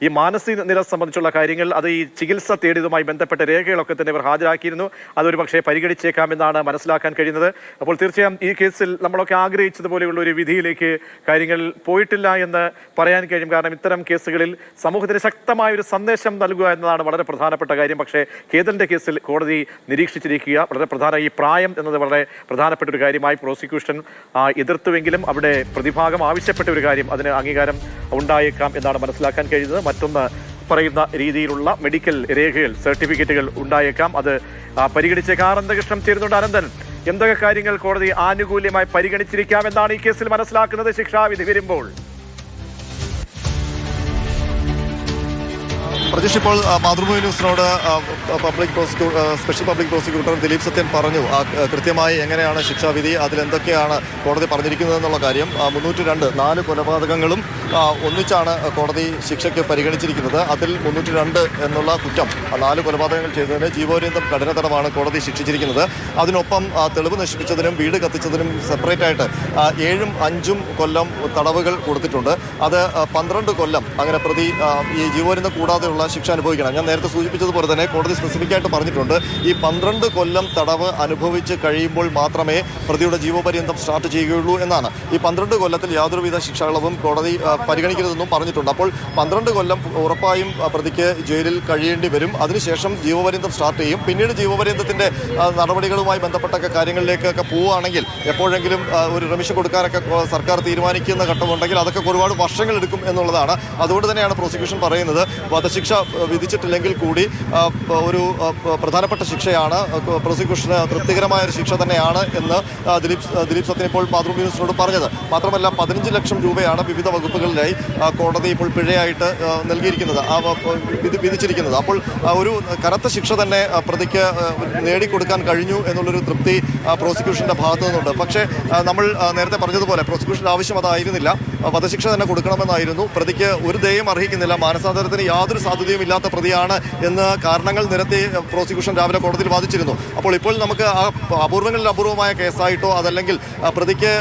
ഈ മാനസിക നില സംബന്ധിച്ചുള്ള കാര്യങ്ങൾ, അത് ഈ ചികിത്സ തേടിയതുമായി ബന്ധപ്പെട്ട രേഖകളൊക്കെ തന്നെ ഇവർ ഹാജരാക്കിയിരുന്നു. അതൊരു പക്ഷേ പരിഗണിച്ചേക്കാമെന്നാണ് മനസ്സിലാക്കാൻ കഴിയുന്നത്. അപ്പോൾ തീർച്ചയായും ഈ കേസിൽ നമ്മളൊക്കെ ആഗ്രഹിച്ചതുപോലെയുള്ള ഒരു വിധിയിലേക്ക് കാര്യങ്ങൾ പോയിട്ടില്ല എന്ന് പറയാൻ കഴിയും. കാരണം ഇത്തരം കേസുകളിൽ സമൂഹത്തിന് ശക്തമായ ഒരു സന്ദേശം നൽകുക എന്നതാണ് വളരെ പ്രധാനപ്പെട്ട കാര്യം. പക്ഷേ കേതലിന്റെ കേസിൽ കോടതി നിരീക്ഷിച്ചിരിക്കുക വളരെ പ്രധാന ഈ പ്രായം എന്നത് വളരെ പ്രധാനപ്പെട്ട ഒരു കാര്യമായി പ്രോസിക്യൂഷൻ എതിർത്തുവെങ്കിലും അവിടെ പ്രതിഭാഗം ആവശ്യപ്പെട്ട ഒരു കാര്യം, അതിന് അംഗീകാരം ഉണ്ടായേക്കാം എന്നാണ് മനസ്സിലാക്കാൻ കഴിയുന്നത്. മറ്റൊന്ന് പറയുന്ന രീതിയിലുള്ള മെഡിക്കൽ രേഖകൾ, സർട്ടിഫിക്കറ്റുകൾ ഉണ്ടായേക്കാം. അത് പരിഗണിച്ചേക്കാം. അനന്തകൃഷ്ണൻ ചേരുന്നുണ്ട്. അനന്തൻ, എന്തൊക്കെ കാര്യങ്ങൾ കോടതി ആനുകൂല്യമായി പരിഗണിച്ചിരിക്കാമെന്നാണ് ഈ കേസിൽ മനസ്സിലാക്കുന്നത് ശിക്ഷാവിധി വരുമ്പോൾ? പ്രജീഷ്, ഇപ്പോൾ മാതൃഭൂമി ന്യൂസിനോട് special public prosecutor Dileep Sathyan പറഞ്ഞു കൃത്യമായി എങ്ങനെയാണ് ശിക്ഷാവിധി, അതിലെന്തൊക്കെയാണ് കോടതി പറഞ്ഞിരിക്കുന്നതെന്നുള്ള കാര്യം. 302 4 കൊലപാതകങ്ങളും ഒന്നിച്ചാണ് കോടതി ശിക്ഷയ്ക്ക് പരിഗണിച്ചിരിക്കുന്നത്. അതിൽ 302 എന്നുള്ള കുറ്റം, 4 കൊലപാതകങ്ങൾ ചെയ്തതിന് ജീവപര്യന്തം കഠിന തടവാണ് കോടതി ശിക്ഷിച്ചിരിക്കുന്നത്. അതിനൊപ്പം തെളിവ് നശിപ്പിച്ചതിനും വീട് കത്തിച്ചതിനും സെപ്പറേറ്റ് ആയിട്ട് 7ഉം 5ഉം കൊല്ലം തടവുകൾ കൊടുത്തിട്ടുണ്ട്. അത് 12 കൊല്ലം അങ്ങനെ പ്രതി ഈ ജീവപര്യന്തം കൂടാതെയുള്ള ശിക്ഷ അനുഭവിക്കണം. ഞാൻ നേരത്തെ സൂചിപ്പിച്ചതുപോലെ തന്നെ കോടതി സ്പെസിഫിക് ആയിട്ട് പറഞ്ഞിട്ടുണ്ട്, ഈ 12 കൊല്ലം തടവ് അനുഭവിച്ച് കഴിയുമ്പോൾ മാത്രമേ പ്രതിയുടെ ജീവപര്യന്തം സ്റ്റാർട്ട് ചെയ്യുകയുള്ളൂ എന്നാണ്. ഈ 12 കൊല്ലത്തിൽ യാതൊരുവിധ ശിക്ഷകളവും കോടതി പരിഗണിക്കരുതെന്നും പറഞ്ഞിട്ടുണ്ട്. അപ്പോൾ 12 കൊല്ലം ഉറപ്പായും പ്രതിക്ക് ജയിലിൽ കഴിയേണ്ടി വരും. അതിനുശേഷം ജീവപര്യന്തം സ്റ്റാർട്ട് ചെയ്യും. പിന്നീട് ജീവപര്യന്തത്തിൻ്റെ നടപടികളുമായി ബന്ധപ്പെട്ട കാര്യങ്ങളിലേക്കൊക്കെ പോവുകയാണെങ്കിൽ എപ്പോഴെങ്കിലും ഒരു റിമിഷൻ കൊടുക്കാനൊക്കെ സർക്കാർ തീരുമാനിക്കുന്ന ഘട്ടമുണ്ടെങ്കിൽ അതൊക്കെ ഒരുപാട് വർഷങ്ങൾ എടുക്കും എന്നുള്ളതാണ്. അതുകൊണ്ട് തന്നെയാണ് പ്രോസിക്യൂഷൻ പറയുന്നത് വധശിക്ഷ വിധിച്ചിട്ടില്ലെങ്കിൽ കൂടി ഒരു പ്രധാനപ്പെട്ട ശിക്ഷയാണ്, പ്രോസിക്യൂഷന് തൃപ്തികരമായ ഒരു ശിക്ഷ തന്നെയാണ് എന്ന് ദിലീപ് സത്യൻ ഇപ്പോൾ മാതൃഭൂമി ന്യൂസിനോട് പറഞ്ഞത്. മാത്രമല്ല 15 ലക്ഷം രൂപയാണ് വിവിധ വകുപ്പുകളിലായി കോടതി ഇപ്പോൾ പിഴയായിട്ട് നൽകിയിരിക്കുന്നത്, വിധിച്ചിരിക്കുന്നത്. അപ്പോൾ ഒരു കനത്ത ശിക്ഷ തന്നെ പ്രതിക്ക് നേടിക്കൊടുക്കാൻ കഴിഞ്ഞു എന്നുള്ളൊരു തൃപ്തി പ്രോസിക്യൂഷൻ്റെ ഭാഗത്തു നിന്നുണ്ട്. പക്ഷേ നമ്മൾ നേരത്തെ പറഞ്ഞതുപോലെ പ്രോസിക്യൂഷൻ്റെ ആവശ്യം അതായിരുന്നില്ല, വധശിക്ഷ തന്നെ കൊടുക്കണമെന്നായിരുന്നു. പ്രതിക്ക് ഒരു ദയം അർഹിക്കുന്നില്ല, മാനസാന്തരത്തിന് യാതൊരു സാധ്യതയും ഇല്ലാത്ത പ്രതിയാണ് എന്ന് കാരണങ്ങൾ നിരത്തി പ്രോസിക്യൂഷൻ രാവിലെ കോടതിയിൽ വാദിച്ചിരുന്നു. അപ്പോൾ ഇപ്പോൾ നമുക്ക് ആ അപൂർവങ്ങളിൽ അപൂർവമായ കേസായിട്ടോ അതല്ലെങ്കിൽ പ്രതിക്ക്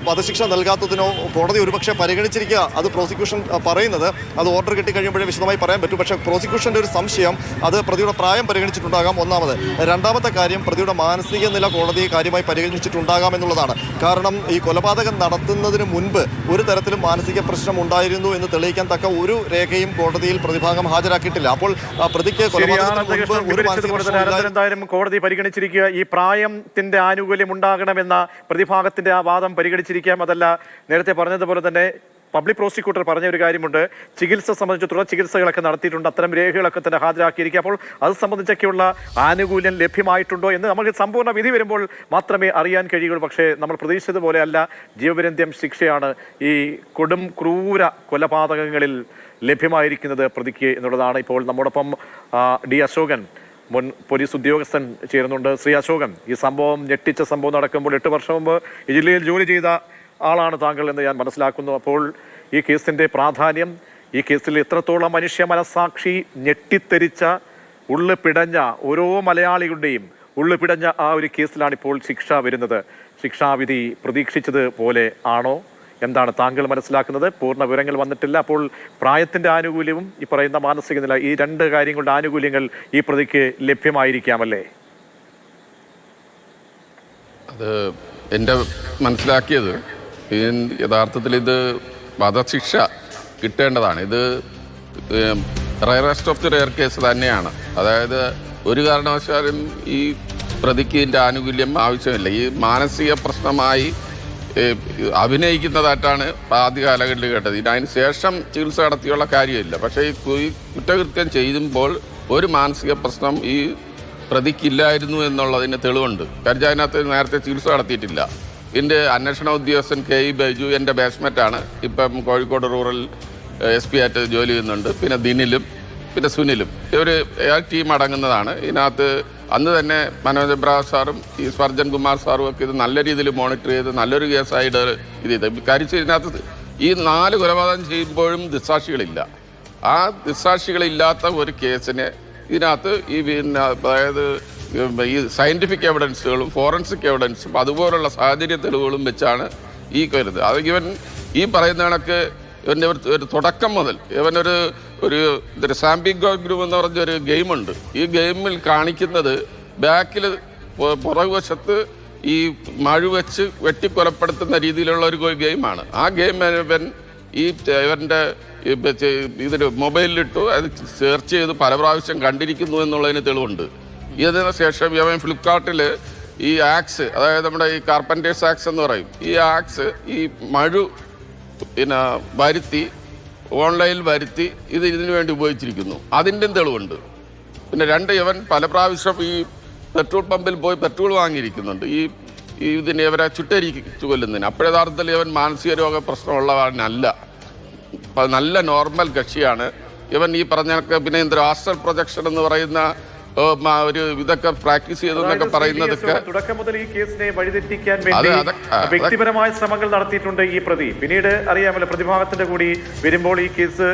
വധശിക്ഷ നൽകാത്തതിനോ കോടതി ഒരുപക്ഷെ പരിഗണിച്ചിരിക്കുക. അത് പ്രോസിക്യൂഷൻ പറയുന്നത് അത് ഓർഡർ കിട്ടിക്കഴിയുമ്പോഴേ വിശദമായി പറയാൻ പറ്റും. പക്ഷേ പ്രോസിക്യൂഷൻ്റെ ഒരു സംശയം അത് പ്രതിയുടെ പ്രായം പരിഗണിച്ചിട്ടുണ്ടാകാം ഒന്നാമത്. രണ്ടാമത്തെ കാര്യം പ്രതിയുടെ മാനസിക നില കോടതി കാര്യമായി പരിഗണിച്ചിട്ടുണ്ടാകാം എന്നുള്ളതാണ്. കാരണം ഈ കൊലപാതകം നടത്തുന്നതിന് മുൻപ് ഒരു തരത്തിലും മാനസിക പ്രശ്നം ഉണ്ടായിരുന്നു എന്ന് തെളിയിക്കാൻ തക്ക ഒരു രേഖയും കോടതിയിൽ പ്രതിഭാഗം ഹാജരാക്കിയിട്ടില്ല. അപ്പോൾ പ്രതിക്ക് എന്തായാലും കോടതി പരിഗണിച്ചിരിക്കുക ഈ പ്രായത്തിന്റെ ആനുകൂല്യം ഉണ്ടാകണമെന്ന പ്രതിഭാഗത്തിന്റെ ആ വാദം പരിഗണിച്ചിരിക്കാം. അതല്ല, നേരത്തെ പറഞ്ഞതുപോലെ തന്നെ പബ്ലിക് പ്രോസിക്യൂട്ടർ പറഞ്ഞ ഒരു കാര്യമുണ്ട്, ചികിത്സ സംബന്ധിച്ച് തുടർ ചികിത്സകളൊക്കെ നടത്തിയിട്ടുണ്ട്, അത്തരം രേഖകളൊക്കെ തന്നെ ഹാജരാക്കിയിരിക്കുക. അപ്പോൾ അത് സംബന്ധിച്ചൊക്കെയുള്ള ആനുകൂല്യം ലഭ്യമായിട്ടുണ്ടോ എന്ന് നമുക്ക് സമ്പൂർണ്ണ വിധി വരുമ്പോൾ മാത്രമേ അറിയാൻ കഴിയുള്ളൂ. പക്ഷേ നമ്മൾ പ്രതീക്ഷിച്ചതുപോലെ അല്ല, ജീവപര്യന്തം ശിക്ഷയാണ് ഈ കൊടും ക്രൂര കൊലപാതകങ്ങളിൽ ലഭ്യമായിരിക്കുന്നത് പ്രതിക്ക് എന്നുള്ളതാണ്. ഇപ്പോൾ നമ്മോടൊപ്പം ഡി അശോകൻ, മുൻ പോലീസ് ഉദ്യോഗസ്ഥൻ ചേരുന്നുണ്ട്. ശ്രീ അശോകൻ, ഈ സംഭവം ഞെട്ടിച്ച സംഭവം നടക്കുമ്പോൾ 8 വർഷം മുമ്പ് ഈ ജില്ലയിൽ ജോലി ചെയ്ത ആളാണ് താങ്കൾ എന്ന് ഞാൻ മനസ്സിലാക്കുന്നു. അപ്പോൾ ഈ കേസിൻ്റെ പ്രാധാന്യം, ഈ കേസിൽ എത്രത്തോളം മനുഷ്യ മനസാക്ഷി ഞെട്ടിത്തെരിച്ച ഉള്ളു പിടഞ്ഞ ഓരോ മലയാളികളുടെയും ഉള്ളു പിടഞ്ഞ ആ ഒരു കേസിലാണ് ഇപ്പോൾ ശിക്ഷ വരുന്നത്. ശിക്ഷാവിധി പ്രതീക്ഷിച്ചത് പോലെ ആണോ? എന്താണ് താങ്കൾ മനസ്സിലാക്കുന്നത്? പൂർണ്ണ വിവരങ്ങൾ വന്നിട്ടില്ല. അപ്പോൾ പ്രായത്തിൻ്റെ ആനുകൂല്യവും ഈ പറയുന്ന മാനസിക നില, ഈ 2 കാര്യങ്ങളുടെ ആനുകൂല്യങ്ങൾ ഈ പ്രതിക്ക് ലഭ്യമായിരിക്കാമല്ലേ? അത് എൻ്റെ മനസ്സിലാക്കിയത് യഥാർത്ഥത്തിൽ ഇത് വധശിക്ഷ കിട്ടേണ്ടതാണ്. ഇത് rarest of the rare case തന്നെയാണ്. അതായത് ഒരു കാരണവശാലും ഈ പ്രതിക്ക് ഇതിൻ്റെ ആനുകൂല്യം ആവശ്യമില്ല. ഈ മാനസിക പ്രശ്നമായി അഭിനയിക്കുന്നതായിട്ടാണ് ആദ്യ കാലഘട്ടത്തിൽ കേട്ടത്. അതിന് ശേഷം ചികിത്സ നടത്തിയുള്ള കാര്യമില്ല. പക്ഷേ ഈ കുറ്റകൃത്യം ചെയ്യുമ്പോൾ ഒരു മാനസിക പ്രശ്നം ഈ പ്രതിക്കില്ലായിരുന്നു എന്നുള്ളതിന് തെളിവുണ്ട്. കാരണം അതിനകത്ത് നേരത്തെ ചികിത്സ നടത്തിയിട്ടില്ല. ഇതിൻ്റെ അന്വേഷണ ഉദ്യോഗസ്ഥൻ കെ ഇ ബൈജു എൻ്റെ ബാച്ച്മേറ്റാണ്. ഇപ്പം കോഴിക്കോട് റൂറൽ SP ആയിട്ട് ജോലി ചെയ്യുന്നുണ്ട്. പിന്നെ ദിനിലും പിന്നെ സുനിലും ഇവർ ടീം അടങ്ങുന്നതാണ്. ഇതിനകത്ത് അന്ന് തന്നെ മനോജ് എബ്രഹാം സാറും ഈ സ്വർജൻ കുമാർ സാറും ഒക്കെ ഇത് നല്ല രീതിയിൽ മോണിറ്റർ ചെയ്ത് നല്ലൊരു കേസായിട്ട് ഇത് ചെയ്ത് കാര്യം. ഇതിനകത്ത് ഈ 4 കൊലപാതകം ചെയ്യുമ്പോഴും ദിസാക്ഷികളില്ല. ആ ദിസാക്ഷികളില്ലാത്ത ഒരു കേസിനെ ഇതിനകത്ത് ഈ പിന്നെ അതായത് ഈ സയൻറ്റിഫിക് എവിഡൻസുകളും ഫോറൻസിക് എവിഡൻസും അതുപോലുള്ള സാഹചര്യ തെളിവുകളും വെച്ചാണ് ഈ കരുത്. അത് ഇവൻ ഈ പറയുന്ന കണക്ക് ഇവൻ്റെ ഒരു തുടക്കം മുതൽ ഇവനൊരു ഒരു സാമ്പിഗോ ഗ്രൂപ്പ് എന്ന് പറഞ്ഞൊരു ഗെയിമുണ്ട്. ഈ ഗെയിമിൽ കാണിക്കുന്നത് ബാക്കിൽ പുറകുവശത്ത് ഈ മഴ വെച്ച് വെട്ടിക്കൊലപ്പെടുത്തുന്ന രീതിയിലുള്ള ഒരു ഗെയിമാണ്. ആ ഗെയിം ഇവൻ്റെ ഇതിന് മൊബൈലിലിട്ടു, അത് സെർച്ച് ചെയ്ത് പല പ്രാവശ്യം കണ്ടിരിക്കുന്നു എന്നുള്ളതിന് തെളിവുണ്ട്. ഇതിന് ശേഷം ഇവൻ ഫ്ലിപ്കാർട്ടിൽ ഈ ആക്സ്, അതായത് നമ്മുടെ ഈ കാർപ്പൻറ്റേഴ്സ് ആക്സ് എന്ന് പറയും, ഈ ആക്സ് ഈ മഴ പിന്നെ വരുത്തി ഓൺലൈനിൽ വരുത്തി ഇതിനു വേണ്ടി ഉപയോഗിച്ചിരിക്കുന്നു. അതിൻ്റെയും തെളിവുണ്ട്. പിന്നെ ഇവൻ പല പ്രാവശ്യം ഈ പെട്രോൾ പമ്പിൽ പോയി പെട്രോൾ വാങ്ങിയിരിക്കുന്നുണ്ട് ഇതിനെ ഇവരെ ചുട്ടരിച്ചു കൊല്ലുന്നതിന്. അപ്പോഴയഥാർത്ഥത്തിൽ ഇവൻ മാനസിക രോഗ പ്രശ്നമുള്ളവനല്ല, നല്ല നോർമൽ കക്ഷിയാണ് ഇവൻ. ഈ പറഞ്ഞ പിന്നെ ആസ്ട്രൽ പ്രൊജക്ഷൻ എന്ന് പറയുന്ന ഒരു ഇതൊക്കെ പ്രാക്ടീസ് ചെയ്തെന്നൊക്കെ പറയുന്നതൊക്കെ തുടക്കം മുതൽ ഈ കേസിനെ വഴിതെറ്റിക്കാൻ വേണ്ടി വ്യക്തിപരമായ ശ്രമങ്ങൾ നടത്തിയിട്ടുണ്ട് ഈ പ്രതി. പിന്നീട് അറിയാമല്ലോ, പ്രതിഭാഗത്തിന്റെ കൂടി വരുമ്പോൾ ഈ കേസ്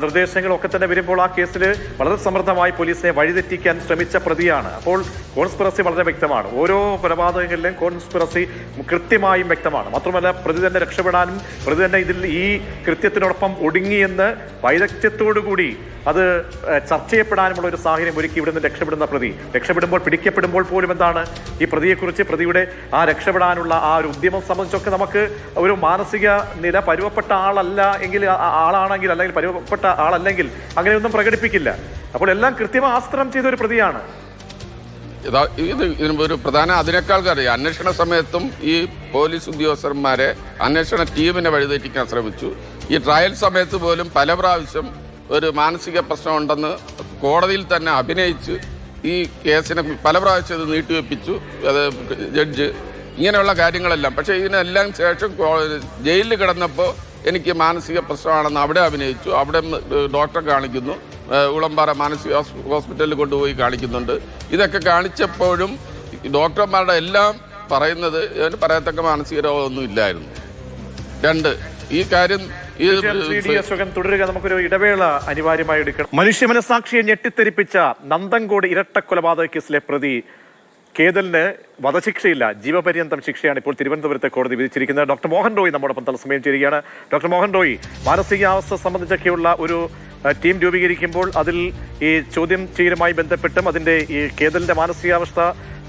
നിർദ്ദേശങ്ങളൊക്കെ തന്നെ വരുമ്പോൾ ആ കേസിൽ വളരെ സമർത്ഥമായി പോലീസിനെ വഴിതെറ്റിക്കാൻ ശ്രമിച്ച പ്രതിയാണ്. അപ്പോൾ കോൺസ്പിറസി വളരെ വ്യക്തമാണ്. ഓരോ കൊലപാതകങ്ങളിലും കോൺസ്പിറസി കൃത്യമായും വ്യക്തമാണ്. മാത്രമല്ല പ്രതി തന്നെ രക്ഷപ്പെടാനും പ്രതി തന്നെ ഇതിൽ ഈ കൃത്യത്തിനോടൊപ്പം ഒടുങ്ങിയെന്ന് വൈദഗ്ധ്യത്തോടുകൂടി അത് ചർച്ച ചെയ്യപ്പെടാനുമുള്ള ഒരു സാഹചര്യം ഒരുക്കി ഇവിടെ നിന്ന് രക്ഷപ്പെടുമ്പോൾ പിടിക്കപ്പെടുമ്പോൾ പോലും എന്താണ് ഈ പ്രതിയെക്കുറിച്ച്, പ്രതിയുടെ ആ രക്ഷപ്പെടാനുള്ള ആ ഒരു ഉദ്യമം സംബന്ധിച്ചൊക്കെ നമുക്ക് ഒരു മാനസിക നില പരുവപ്പെട്ട ആളാണെങ്കിൽ അല്ലെങ്കിൽ പരുവപ്പെട്ട ആളല്ലെങ്കിൽ അങ്ങനെയൊന്നും പ്രകടിപ്പിക്കില്ല. അപ്പോൾ എല്ലാം കൃത്യമായി ആസ്ത്രം ചെയ്ത ഒരു പ്രതിയാണ്. ഒരു പ്രധാന അതിനേക്കാൾ കാര്യം അന്വേഷണ സമയത്തും ഈ പോലീസ് ഉദ്യോഗസ്ഥന്മാരെ അന്വേഷണ ടീമിനെ വഴിതെറ്റിക്കാൻ ശ്രമിച്ചു. ഈ ട്രയൽ സമയത്ത് പോലും പല പ്രാവശ്യം ഒരു മാനസിക പ്രശ്നമുണ്ടെന്ന് കോടതിയിൽ തന്നെ അഭിനയിച്ച് ഈ കേസിനെ പല പ്രാവശ്യം ഇത് നീട്ടിവെപ്പിച്ചു അത് ജഡ്ജ്. ഇങ്ങനെയുള്ള കാര്യങ്ങളെല്ലാം. പക്ഷേ ഇതിനെല്ലാം ശേഷം ജയിലിൽ കിടന്നപ്പോൾ എനിക്ക് മാനസിക പ്രശ്നമാണെന്ന് അവിടെ അഭിനയിച്ചു. അവിടെ ഡോക്ടറെ കാണിക്കുന്നു, ഉളമ്പാറ മാനസിക ഹോസ്പിറ്റലിൽ കൊണ്ടുപോയി കാണിക്കുന്നുണ്ട്. ഇതൊക്കെ കാണിച്ചപ്പോഴും ഡോക്ടർമാരുടെ എല്ലാം പറയുന്നത് ഇതിന് പറയത്തക്ക മാനസിക രോഗമൊന്നും ഇല്ലായിരുന്നു. ഈ കാര്യം തുടരുക. നമുക്കൊരു ഇടവേള അനിവാര്യമായി എടുക്കണം. മനുഷ്യ മനസാക്ഷിയെ ഞെട്ടിത്തെരിപ്പിച്ച നന്തൻകോട് ഇരട്ട കൊലപാതക കേസിലെ പ്രതി കേതലിന് വധശിക്ഷയില്ല, ജീവപര്യന്തം ശിക്ഷയാണ് ഇപ്പോൾ തിരുവനന്തപുരത്തെ കോടതി വിധിച്ചിരിക്കുന്നത്. ഡോക്ടർ മോഹൻ റോയ് നമ്മോടൊപ്പം തത്സമയം ചേരുകയാണ്. ഡോക്ടർ മോഹൻ റോയ്, മാനസികാവസ്ഥ സംബന്ധിച്ചൊക്കെയുള്ള ഒരു ടീം രൂപീകരിക്കുമ്പോൾ അതിൽ ഈ ചോദ്യം ചെയ്യലുമായി ബന്ധപ്പെട്ടും അതിന്റെ ഈ കേതലിന്റെ മാനസികാവസ്ഥ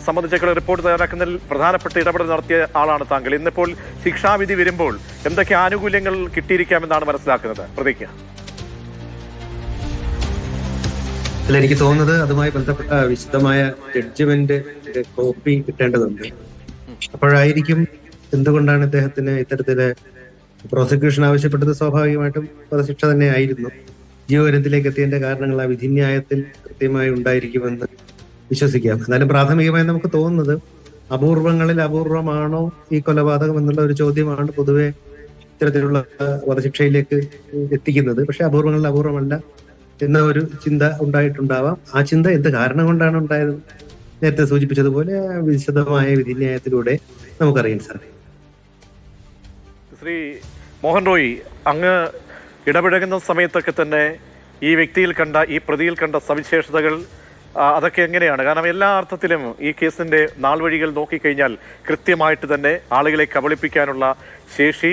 സംബന്ധിച്ചൊക്കെയുള്ള റിപ്പോർട്ട് തയ്യാറാക്കുന്നതിൽ പ്രധാനപ്പെട്ട ഇടപെടൽ നടത്തിയ ആളാണ് താങ്കൾ. ഇന്നിപ്പോൾ ശിക്ഷാവിധി വരുമ്പോൾ എന്തൊക്കെ ആനുകൂല്യങ്ങൾ കിട്ടിയിരിക്കാമെന്നാണ് മനസ്സിലാക്കുന്നത് പ്രതിക്ക്? അല്ല, എനിക്ക് തോന്നുന്നത് അതുമായി ബന്ധപ്പെട്ട വിശദമായ ജഡ്ജ്മെന്റ് കോപ്പി കിട്ടേണ്ടതുണ്ട്. അപ്പോഴായിരിക്കും എന്തുകൊണ്ടാണ് ഇദ്ദേഹത്തിന് ഇത്തരത്തില് പ്രോസിക്യൂഷൻ ആവശ്യപ്പെട്ടത്. സ്വാഭാവികമായിട്ടും വധശിക്ഷ തന്നെ ആയിരുന്നു. ജീവപര്യത്തിലേക്ക് എത്തിയതിന്റെ കാരണങ്ങൾ ആ വിധിന്യായത്തിൽ കൃത്യമായി ഉണ്ടായിരിക്കുമെന്ന് വിശ്വസിക്കാം. എന്നാലും പ്രാഥമികമായി നമുക്ക് തോന്നുന്നത് അപൂർവങ്ങളിൽ അപൂർവമാണോ ഈ കൊലപാതകം എന്നുള്ള ഒരു ചോദ്യമാണ് പൊതുവെ ഇത്തരത്തിലുള്ള വധശിക്ഷയിലേക്ക് എത്തിക്കുന്നത്. പക്ഷെ അപൂർവങ്ങളിൽ അപൂർവമല്ല എന്ന ഒരു ചിന്ത ഉണ്ടായിട്ടുണ്ടാവാം. ആ ചിന്ത എന്ത് കാരണം കൊണ്ടാണ് ഉണ്ടായത് നേരത്തെ സൂചിപ്പിച്ചതുപോലെ വിശദമായ വിധിന്യായത്തിലൂടെ നമുക്കറിയാൻ സാധിക്കും. ശ്രീ മോഹൻ റോയ്, അങ്ങ് ഇടപഴകുന്ന സമയത്തൊക്കെ തന്നെ ഈ വ്യക്തിയിൽ കണ്ട, ഈ പ്രതിയിൽ കണ്ട സവിശേഷതകൾ അതൊക്കെ എങ്ങനെയാണ്? കാരണം എല്ലാ അർത്ഥത്തിലും ഈ കേസിന്റെ നാൾവഴികൾ നോക്കിക്കഴിഞ്ഞാൽ കൃത്യമായിട്ട് തന്നെ ആളുകളെ കബളിപ്പിക്കാനുള്ള ശേഷി,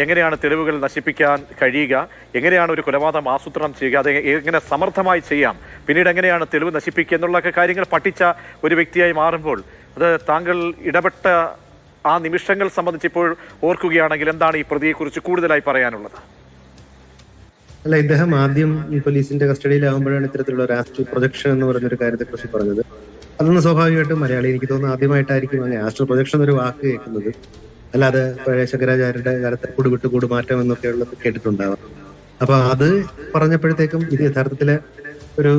എങ്ങനെയാണ് തെളിവുകൾ നശിപ്പിക്കാൻ കഴിയുക, എങ്ങനെയാണ് ഒരു കൊലപാതകം ആസൂത്രണം ചെയ്യുക, അത് എങ്ങനെ സമർത്ഥമായി ചെയ്യാം, പിന്നീട് എങ്ങനെയാണ് തെളിവ് നശിപ്പിക്കുക എന്നുള്ളൊക്കെ കാര്യങ്ങൾ പഠിച്ച ഒരു വ്യക്തിയായി മാറുമ്പോൾ അത് താങ്കൾ ഇടപെട്ട ആ നിമിഷങ്ങൾ സംബന്ധിച്ച് ഇപ്പോൾ ഓർക്കുകയാണെങ്കിൽ എന്താണ് ഈ പ്രതിയെക്കുറിച്ച് കൂടുതലായി പറയാനുള്ളത്? അല്ല, ഇദ്ദേഹം ആദ്യം ഈ പോലീസിന്റെ കസ്റ്റഡിയിലാകുമ്പോഴാണ് ഇത്തരത്തിലുള്ള ഒരു ആസ്ട്രൽ പ്രൊജക്ഷൻ എന്ന് പറഞ്ഞൊരു കാര്യത്തെക്കുറിച്ച് പറഞ്ഞത്. അതൊന്ന് സ്വാഭാവികമായിട്ടും മലയാളി എനിക്ക് തോന്നുന്നു ആദ്യമായിട്ടായിരിക്കും അങ്ങനെ ആസ്ട്രൽ പ്രൊജക്ഷൻ എന്നൊരു വാക്ക് കേൾക്കുന്നത്. അല്ലാതെ പഴയ ശങ്കരാചാര്യരുടെ കാലത്തെ കൂടുവിട്ട് കൂടുമാറ്റം എന്നൊക്കെയുള്ളത് കേട്ടിട്ടുണ്ടാവാം. അപ്പൊ അത് പറഞ്ഞപ്പോഴത്തേക്കും ഇത് യഥാർത്ഥത്തില് ഒരു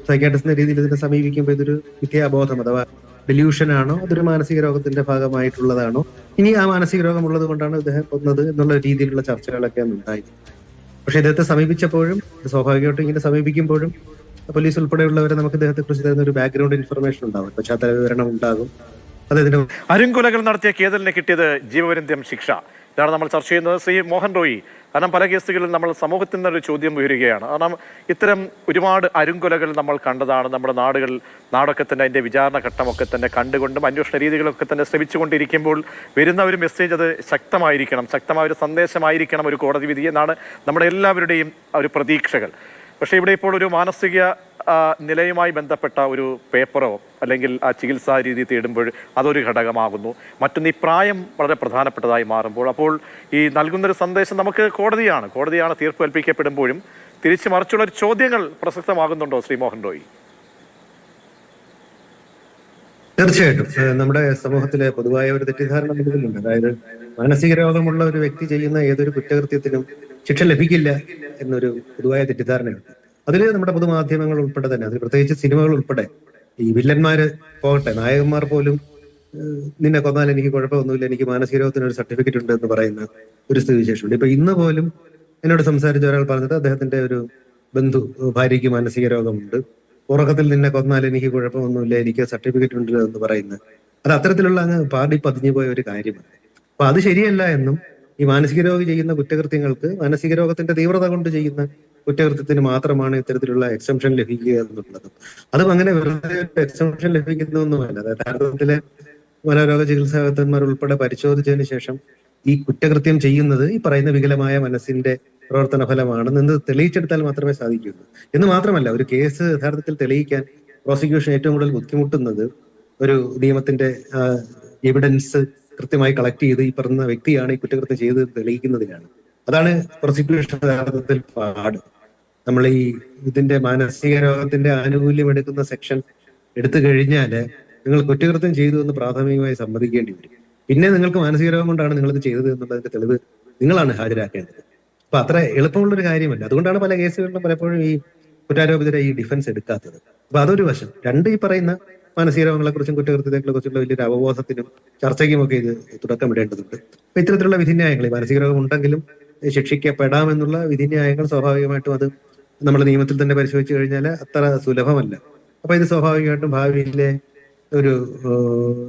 സൈക്കാട്രിസ്റ്റിന്റെ രീതിയിൽ ഇതിനെ സമീപിക്കുമ്പോൾ ഇതൊരു മിഥ്യാബോധം അഥവാ ഡെല്യൂഷൻ ആണോ, അതൊരു മാനസിക രോഗത്തിന്റെ ഭാഗമായിട്ടുള്ളതാണോ, ഇനി ആ മാനസിക രോഗം ഉള്ളത് കൊണ്ടാണ് ഇദ്ദേഹം കൊന്നത് എന്നുള്ള രീതിയിലുള്ള ചർച്ചകളൊക്കെ ഉണ്ടായി. പക്ഷെ ഇദ്ദേഹത്തെ സമീപിച്ചപ്പോഴും സ്വാഭാവികമായിട്ടും ഇങ്ങനെ സമീപിക്കുമ്പോഴും പോലീസ് ഉൾപ്പെടെയുള്ളവരെ നമുക്ക് ഇദ്ദേഹത്തെ കുറിച്ച് തരുന്ന ഒരു ബാക്ക്ഗ്രൗണ്ട് ഇൻഫർമേഷൻ ഉണ്ടാകും, പശ്ചാത്തല വിവരണം ഉണ്ടാകും. അരുംകൊലകൾ നടത്തിയ കേതലിന് കിട്ടിയത് ജീവപര്യന്തം ശിക്ഷ. ഇതാണ് നമ്മൾ ചർച്ച ചെയ്യുന്നത്. ശ്രീ മോഹൻ റോയി, കാരണം പല കേസുകളിൽ നമ്മൾ സമൂഹത്തിൽ നിന്നൊരു ചോദ്യം ഉയരുകയാണ്. കാരണം ഇത്തരം ഒരുപാട് അരുങ്കൊലകൾ നമ്മൾ കണ്ടതാണ്. നമ്മുടെ നാടൊക്കെ തന്നെ അതിൻ്റെ വിചാരണ ഘട്ടമൊക്കെ തന്നെ കണ്ടുകൊണ്ടും അന്വേഷണ രീതികളൊക്കെ തന്നെ ശ്രമിച്ചുകൊണ്ടിരിക്കുമ്പോൾ വരുന്ന ഒരു മെസ്സേജ് അത് ശക്തമായ ഒരു സന്ദേശമായിരിക്കണം ഒരു കോടതി വിധി എന്നാണ് നമ്മുടെ എല്ലാവരുടെയും ഒരു പ്രതീക്ഷകൾ. പക്ഷേ ഇവിടെ ഇപ്പോൾ ഒരു മാനസിക നിലയുമായി ബന്ധപ്പെട്ട ഒരു പേപ്പറോ അല്ലെങ്കിൽ ആ ചികിത്സാ രീതി തേടുമ്പോൾ അതൊരു ഘടകമാകുന്നു. മറ്റൊന്ന് ഈ പ്രായം വളരെ പ്രധാനപ്പെട്ടതായി മാറുമ്പോൾ അപ്പോൾ ഈ നൽകുന്നൊരു സന്ദേശം നമുക്ക് കോടതിയാണ് തീർപ്പ് കൽപ്പിക്കപ്പെടുമ്പോഴും തിരിച്ചു മറിച്ചുള്ള ചോദ്യങ്ങൾ പ്രസക്തമാകുന്നുണ്ടോ ശ്രീ മോഹൻ റോയി? തീർച്ചയായിട്ടും നമ്മുടെ സമൂഹത്തിലെ പൊതുവായ ഒരു തെറ്റിദ്ധാരണ നിലവിലുണ്ട്. അതായത് മാനസിക രോഗമുള്ള ഒരു വ്യക്തി ചെയ്യുന്ന ഏതൊരു കുറ്റകൃത്യത്തിനും ശിക്ഷ ലഭിക്കില്ല എന്നൊരു പൊതുവായ തെറ്റിദ്ധാരണയുണ്ട്. അതിൽ നമ്മുടെ പൊതുമാധ്യമങ്ങൾ ഉൾപ്പെടെ തന്നെ, അതിൽ പ്രത്യേകിച്ച് സിനിമകൾ ഉൾപ്പെടെ ഈ വില്ലന്മാര് പോകട്ടെ, നായകന്മാർ പോലും നിന്നെ കൊന്നാൽ എനിക്ക് കുഴപ്പമൊന്നുമില്ല, എനിക്ക് മാനസിക രോഗത്തിന് ഒരു സർട്ടിഫിക്കറ്റ് ഉണ്ട് എന്ന് പറയുന്ന ഒരു സ്ഥിതിവിശേഷമുണ്ട്. ഇപ്പൊ ഇന്ന് പോലും എന്നോട് സംസാരിച്ച ഒരാൾ പറഞ്ഞത് അദ്ദേഹത്തിന്റെ ഒരു ബന്ധു ഭാര്യയ്ക്ക് മാനസിക രോഗമുണ്ട്, ഉറക്കത്തിൽ നിന്നെ കൊന്നാൽ എനിക്ക് കുഴപ്പമൊന്നുമില്ല, എനിക്ക് സർട്ടിഫിക്കറ്റ് ഉണ്ട് എന്ന് പറയുന്നത് അത് അത്തരത്തിലുള്ള അങ്ങ് പാടി പതിഞ്ഞു പോയ ഒരു കാര്യമാണ്. അപ്പൊ അത് ശരിയല്ല എന്നും ഈ മാനസിക രോഗി ചെയ്യുന്ന കുറ്റകൃത്യങ്ങൾക്ക് മാനസിക രോഗത്തിന്റെ തീവ്രത കൊണ്ട് ചെയ്യുന്ന കുറ്റകൃത്യത്തിന് മാത്രമാണ് ഇത്തരത്തിലുള്ള എക്സംഷൻ ലഭിക്കുക എന്നുള്ളത്. അതും അങ്ങനെ വെറുതെ എക്സംഷൻ ലഭിക്കുന്നൊന്നുമല്ല. അതായത് ഭാരതത്തിലെ മനോരോഗ ചികിത്സാ വിദഗ്ധന്മാർ ഉൾപ്പെടെ പരിശോധിച്ചതിന് ശേഷം ഈ കുറ്റകൃത്യം ചെയ്യുന്നത് ഈ പറയുന്ന വികലമായ മനസ്സിന്റെ പ്രവർത്തന ഫലമാണെന്ന് തെളിയിച്ചെടുത്താൽ മാത്രമേ സാധിക്കുകയുള്ളൂ. എന്ന് മാത്രമല്ല, ഒരു കേസ് യഥാർത്ഥത്തിൽ തെളിയിക്കാൻ പ്രോസിക്യൂഷൻ ഏറ്റവും കൂടുതൽ ബുദ്ധിമുട്ടുന്നത് ഒരു നിയമത്തിന്റെ എവിഡൻസ് കൃത്യമായി കളക്ട് ചെയ്ത് ഈ പറഞ്ഞ വ്യക്തിയാണ് ഈ കുറ്റകൃത്യം ചെയ്ത് തെളിയിക്കുന്നതിനാണ്. അതാണ് പ്രോസിക്യൂഷൻ യഥാർത്ഥത്തിൽ പാട്. നമ്മൾ ഈ ഇതിന്റെ മാനസിക രോഗത്തിന്റെ ആനുകൂല്യം എടുക്കുന്ന സെക്ഷൻ എടുത്തു കഴിഞ്ഞാല് നിങ്ങൾ കുറ്റകൃത്യം ചെയ്തു എന്ന് പ്രാഥമികമായി സമ്മതിക്കേണ്ടി വരും. പിന്നെ നിങ്ങൾക്ക് മാനസിക രോഗം കൊണ്ടാണ് നിങ്ങളിത് ചെയ്തത് എന്നുള്ളതിന്റെ തെളിവ് നിങ്ങളാണ് ഹാജരാക്കേണ്ടത്. അപ്പൊ അത്ര എളുപ്പമുള്ളൊരു കാര്യമല്ല. അതുകൊണ്ടാണ് പല കേസുകളിലും പലപ്പോഴും ഈ കുറ്റാരോപിതരെ ഈ ഡിഫൻസ് എടുക്കാത്തത്. അപ്പൊ അതൊരു വശം. രണ്ട്, ഈ പറയുന്ന മാനസിക രോഗങ്ങളെ കുറിച്ചും കുറ്റകൃത്യങ്ങളെ കുറിച്ചുള്ള വലിയൊരു അവബോധത്തിനും ചർച്ചയ്ക്കുമൊക്കെ ഇത് തുടക്കമിടേണ്ടതുണ്ട്. അപ്പൊ ഇത്തരത്തിലുള്ള വിധിന്യായങ്ങൾ, ഈ മാനസിക രോഗം ഉണ്ടെങ്കിലും ശിക്ഷിക്കപ്പെടാമെന്നുള്ള വിധിന്യായങ്ങൾ സ്വാഭാവികമായിട്ടും അത് നമ്മുടെ നിയമത്തിൽ തന്നെ പരിശോധിച്ചു കഴിഞ്ഞാൽ അത്ര സുലഭമല്ല. അപ്പൊ ഇത് സ്വാഭാവികമായിട്ടും ഭാവിയിലെ ഒരു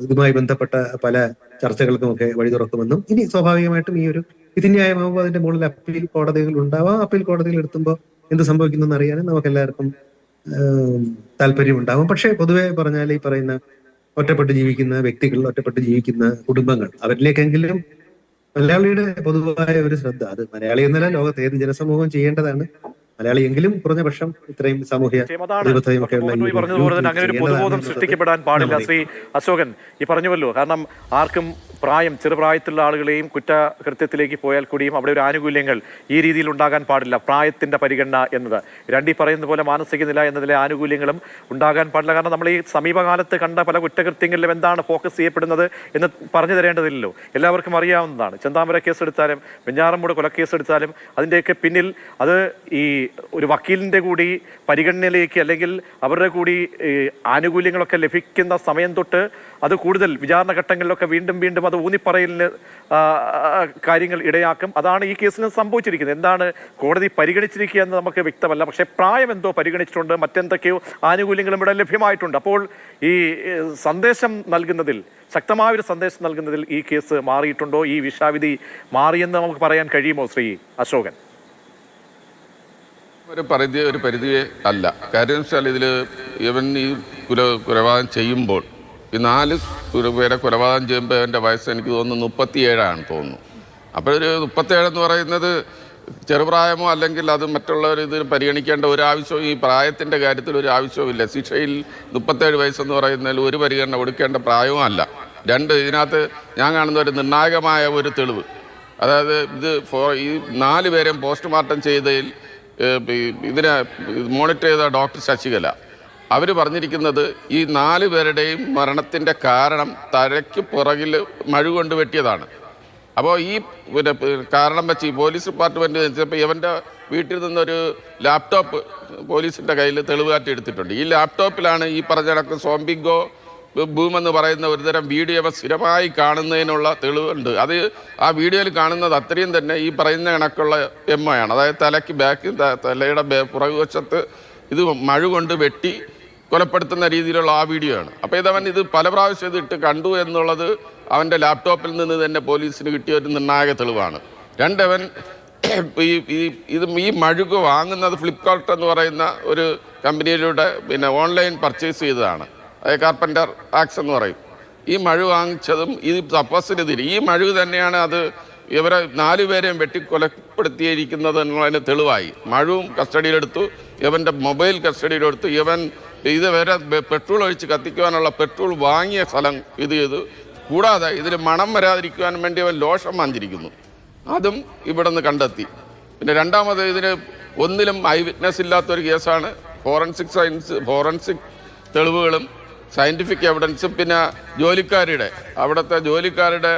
ഇതുമായി ബന്ധപ്പെട്ട പല ചർച്ചകൾക്കുമൊക്കെ വഴി തുറക്കുമെന്നും ഇനി സ്വാഭാവികമായിട്ടും ഈ ഒരു വിധിന്യായമാകുമ്പോൾ അതിന്റെ മുകളിൽ അപ്പീൽ കോടതികൾ ഉണ്ടാവാം. അപ്പീൽ കോടതികൾ എത്തുമ്പോൾ എന്ത് സംഭവിക്കുന്നു അറിയാനും നമുക്ക് എല്ലാവർക്കും താല്പര്യമുണ്ടാകും. പക്ഷെ പൊതുവെ പറഞ്ഞാൽ ഈ പറയുന്ന ഒറ്റപ്പെട്ട് ജീവിക്കുന്ന വ്യക്തികൾ, ഒറ്റപ്പെട്ട് ജീവിക്കുന്ന കുടുംബങ്ങൾ, അവരിലേക്കെങ്കിലും മലയാളിയുടെ പൊതുവായ ഒരു ശ്രദ്ധ, അത് മലയാളി എന്നല്ല ലോകത്ത് ഏത് ജനസമൂഹം ചെയ്യേണ്ടതാണ്. മലയാളി എങ്കിലും കുറഞ്ഞ പക്ഷം ഇത്രയും സാമൂഹ്യ അങ്ങനെ ഒരു പൊതുബോധം സൃഷ്ടിക്കപ്പെടാൻ പാടില്ല. ശ്രീ അശോകൻ ഈ പറഞ്ഞുവല്ലോ, കാരണം ആർക്കും ചെറുപ്രായത്തിലുള്ള ആളുകളെയും കുറ്റകൃത്യത്തിലേക്ക് പോയാൽ കൂടിയും അവിടെ ഒരു ആനുകൂല്യങ്ങൾ ഈ രീതിയിൽ ഉണ്ടാകാൻ പാടില്ല. പ്രായത്തിന്റെ പരിഗണന എന്നത് രണ്ടീ പറയുന്ന പോലെ മാനസിക നില എന്നതിലെ ആനുകൂല്യങ്ങളും ഉണ്ടാകാൻ പാടില്ല. കാരണം നമ്മൾ ഈ സമീപകാലത്ത് കണ്ട പല കുറ്റകൃത്യങ്ങളിലും എന്താണ് ഫോക്കസ് ചെയ്യപ്പെടുന്നത് എന്ന് പറഞ്ഞു തരേണ്ടതില്ലല്ലോ, എല്ലാവർക്കും അറിയാവുന്നതാണ്. ചെന്താമര കേസെടുത്താലും വെഞ്ഞാറമ്മൂട് കൊലക്കേസെടുത്താലും അതിൻ്റെയൊക്കെ പിന്നിൽ അത് ഈ ഒരു വക്കീലിന്റെ കൂടി പരിഗണനയിലേക്ക് അല്ലെങ്കിൽ അവരുടെ കൂടി ആനുകൂല്യങ്ങളൊക്കെ ലഭിക്കുന്ന സമയം തൊട്ട് അത് കൂടുതൽ വിചാരണ ഘട്ടങ്ങളിലൊക്കെ വീണ്ടും അത് ഊന്നിപ്പറയലിന് കാര്യങ്ങൾ ഇടയാക്കും. അതാണ് ഈ കേസിന് സംഭവിച്ചിരിക്കുന്നത്. എന്താണ് കോടതി പരിഗണിച്ചിരിക്കുക എന്ന് നമുക്ക് വ്യക്തമല്ല. പക്ഷേ പ്രായം എന്തോ പരിഗണിച്ചിട്ടുണ്ട്, മറ്റെന്തൊക്കെയോ ആനുകൂല്യങ്ങളും ഇവിടെ ലഭ്യമായിട്ടുണ്ട്. അപ്പോൾ ഈ സന്ദേശം നൽകുന്നതിൽ, ശക്തമായൊരു സന്ദേശം നൽകുന്നതിൽ ഈ കേസ് മാറിയിട്ടുണ്ടോ? ഈ വിശാവിധി മാറിയെന്ന് നമുക്ക് പറയാൻ കഴിയുമോ ശ്രീ അശോകൻ? ഒരു പരിധിയെ അല്ല. കാര്യം വെച്ചാൽ ഇതിൽ ഇവൻ ഈ കൊലപാതകം ചെയ്യുമ്പോൾ, ഈ 4 പേരെ കൊലപാതകം ചെയ്യുമ്പോൾ അവൻ്റെ വയസ്സ് എനിക്ക് തോന്നുന്നു 37 തോന്നുന്നു. അപ്പോൾ ഒരു 37 എന്ന് പറയുന്നത് ചെറുപ്രായമോ അല്ലെങ്കിൽ അത് മറ്റുള്ളവർ ഇത് പരിഗണിക്കേണ്ട ഒരു ആവശ്യവും ഈ പ്രായത്തിൻ്റെ കാര്യത്തിൽ ഒരു ആവശ്യവുമില്ല. ശിക്ഷയിൽ 37 വയസ്സെന്ന് പറയുന്നതിൽ ഒരു പരിഗണന കൊടുക്കേണ്ട പ്രായവും അല്ല. 2, ഇതിനകത്ത് ഞാൻ കാണുന്ന ഒരു നിർണായകമായ ഒരു തെളിവ്, അതായത് ഈ 4 പേരെയും പോസ്റ്റ്മോർട്ടം ചെയ്തതിൽ ഇതിനെ മോണിറ്റർ ചെയ്ത ഡോക്ടർ ശശികല അവർ പറഞ്ഞിരിക്കുന്നത് ഈ 4 പേരുടെയും മരണത്തിൻ്റെ കാരണം തലയ്ക്ക് പുറകിൽ മഴ കൊണ്ട് വെട്ടിയതാണ്. അപ്പോൾ ഈ കാരണം വെച്ച് ഈ പോലീസ് ഡിപ്പാർട്ട്മെൻറ്റ് വെച്ചപ്പോൾ ഇവൻ്റെ വീട്ടിൽ നിന്നൊരു ലാപ്ടോപ്പ് പോലീസിൻ്റെ കയ്യിൽ തെളിവുകാട്ടി എടുത്തിട്ടുണ്ട്. ഈ ലാപ്ടോപ്പിലാണ് ഈ പറഞ്ഞ കണക്ക് സോംബിഗോ ബൂമെന്ന് പറയുന്ന ഒരുതരം വീഡിയോ സ്ഥിരമായി കാണുന്നതിനുള്ള തെളിവുണ്ട്. അത് ആ വീഡിയോയിൽ കാണുന്നത് അത്രയും തന്നെ ഈ പറയുന്ന കണക്കുള്ള എമ്മയാണ്. അതായത് തലയ്ക്ക് ബാക്ക്, തലയുടെ പുറകുവശത്ത് ഇത് മഴ കൊണ്ട് വെട്ടി കൊലപ്പെടുത്തുന്ന രീതിയിലുള്ള ആ വീഡിയോ ആണ്. അപ്പോൾ ഇത് പല പ്രാവശ്യം ഇത് ഇട്ട് കണ്ടു എന്നുള്ളത് അവൻ്റെ ലാപ്ടോപ്പിൽ നിന്ന് തന്നെ പോലീസിന് കിട്ടിയ ഒരു നിർണായക തെളിവാണ്. രണ്ടവൻ ഈ മഴുക് വാങ്ങുന്നത് ഫ്ലിപ്കാർട്ട് എന്ന് പറയുന്ന ഒരു കമ്പനിയിലൂടെ ഓൺലൈൻ പർച്ചേസ് ചെയ്തതാണ്. അതായത് കാർപ്പൻ്റർ ആക്സ് എന്ന് പറയും. ഈ മഴു വാങ്ങിച്ചതും ഇത് തപസ്സിനെതിരെ ഈ മഴു തന്നെയാണ് അത് ഇവരെ 4 പേരെയും വെട്ടിക്കൊലപ്പെടുത്തിയിരിക്കുന്നത് എന്നുള്ളതിന് തെളിവായി. മഴുവും കസ്റ്റഡിയിലെടുത്തു, ഇവൻ്റെ മൊബൈൽ കസ്റ്റഡിയിലെടുത്തു, ഇവൻ ഇത് വരെ പെട്രോൾ ഒഴിച്ച് കത്തിക്കുവാനുള്ള പെട്രോൾ വാങ്ങിയ സ്ഥലം ഇത് ചെയ്തു. കൂടാതെ ഇതിൽ മണം വരാതിരിക്കുവാൻ വേണ്ടി അവൻ ലോഷം വാങ്ങിച്ചിരിക്കുന്നു, അതും ഇവിടെ നിന്ന് കണ്ടെത്തി. പിന്നെ രണ്ടാമത് ഇതിന് ഒന്നിലും ഐ വിറ്റ്നസ് ഇല്ലാത്തൊരു കേസാണ്. ഫോറൻസിക് തെളിവുകളും സയൻറ്റിഫിക് എവിഡൻസും പിന്നെ അവിടുത്തെ ജോലിക്കാരുടെ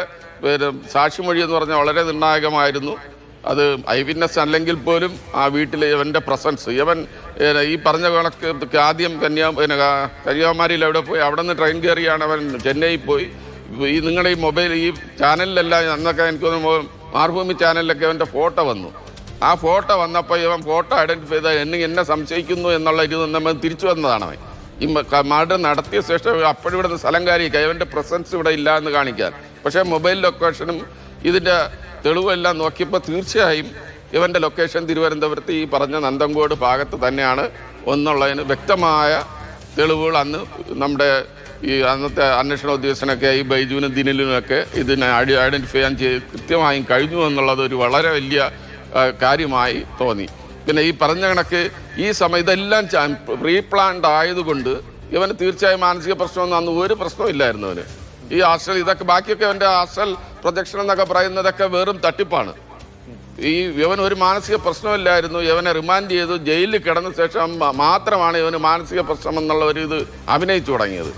സാക്ഷിമൊഴി എന്ന് പറഞ്ഞാൽ വളരെ നിർണായകമായിരുന്നു. അത് ഐ വിറ്റ്നസ് അല്ലെങ്കിൽ പോലും ആ വീട്ടിൽ ഇവൻ്റെ പ്രസൻസ്, ഇവൻ ഈ പറഞ്ഞ കണക്ക് ആദ്യം കന്യാകുമാരിയിൽ എവിടെ പോയി, അവിടെ നിന്ന് ട്രെയിൻ കയറിയാണ് അവൻ ചെന്നൈ പോയി. ഈ നിങ്ങളുടെ ഈ മൊബൈൽ ഈ ചാനലിലെല്ലാം അന്നൊക്കെ എനിക്ക് തോന്നുന്നു മാർഭൂമി ചാനലിലൊക്കെ അവൻ്റെ ഫോട്ടോ വന്നു. ആ ഫോട്ടോ വന്നപ്പോൾ ഇവൻ ഫോട്ടോ ഐഡൻറ്റിഫൈ ചെയ്ത് എന്നെ സംശയിക്കുന്നു എന്നുള്ള ഇത് നമ്മൾ തിരിച്ചു വന്നതാണ് അവൻ. ഈ മർഡർ നടത്തിയ ശേഷം അപ്പോഴിവിടെ നിന്ന് സ്ഥലം കാര്യമൊക്കെ ഇവൻ്റെ പ്രസൻസ് ഇവിടെ ഇല്ല എന്ന് കാണിക്കാൻ. പക്ഷേ മൊബൈൽ ലൊക്കേഷനും ഇതിൻ്റെ തെളിവെല്ലാം നോക്കിയപ്പോൾ തീർച്ചയായും ഇവൻ്റെ ലൊക്കേഷൻ തിരുവനന്തപുരത്ത് ഈ പറഞ്ഞ നന്തങ്കോട് ഭാഗത്ത് തന്നെയാണ് എന്നുള്ളതിന് വ്യക്തമായ തെളിവുകൾ അന്ന് നമ്മുടെ ഈ അന്നത്തെ അന്വേഷണ ഉദ്യോഗസ്ഥനൊക്കെ ഈ ബൈജുവിനും ദിനിലിനുമൊക്കെ ഇതിനെ ഐഡൻറ്റിഫൈ ചെയ്യാൻ കൃത്യമായും കഴിഞ്ഞു എന്നുള്ളത് ഒരു വളരെ വലിയ കാര്യമായി തോന്നി. പിന്നെ ഈ പറഞ്ഞ കണക്ക് ഈ സമയം ഇതെല്ലാം പ്രീ പ്ലാൻഡ് ആയതുകൊണ്ട് ഇവന് തീർച്ചയായും മാനസിക പ്രശ്നമൊന്നും അന്ന് ഒരു പ്രശ്നമില്ലായിരുന്നു. അവന് ഈ ഹാസ്റ്റൽ ഇതൊക്കെ ബാക്കിയൊക്കെ അവൻ്റെ ഹാസ്റ്റൽ പ്രൊജക്ഷൻ എന്നൊക്കെ പറയുന്നതൊക്കെ വെറും തട്ടിപ്പാണ്. ഇവൻ ഒരു മാനസിക പ്രശ്നമില്ലായിരുന്നു. ഇവനെ റിമാൻഡ് ചെയ്തു ജയിലിൽ കിടന്ന ശേഷം മാത്രമാണ് ഇവന് മാനസിക പ്രശ്നം എന്നുള്ള ഒരു ഇത് അഭിനയിച്ചു തുടങ്ങിയത്.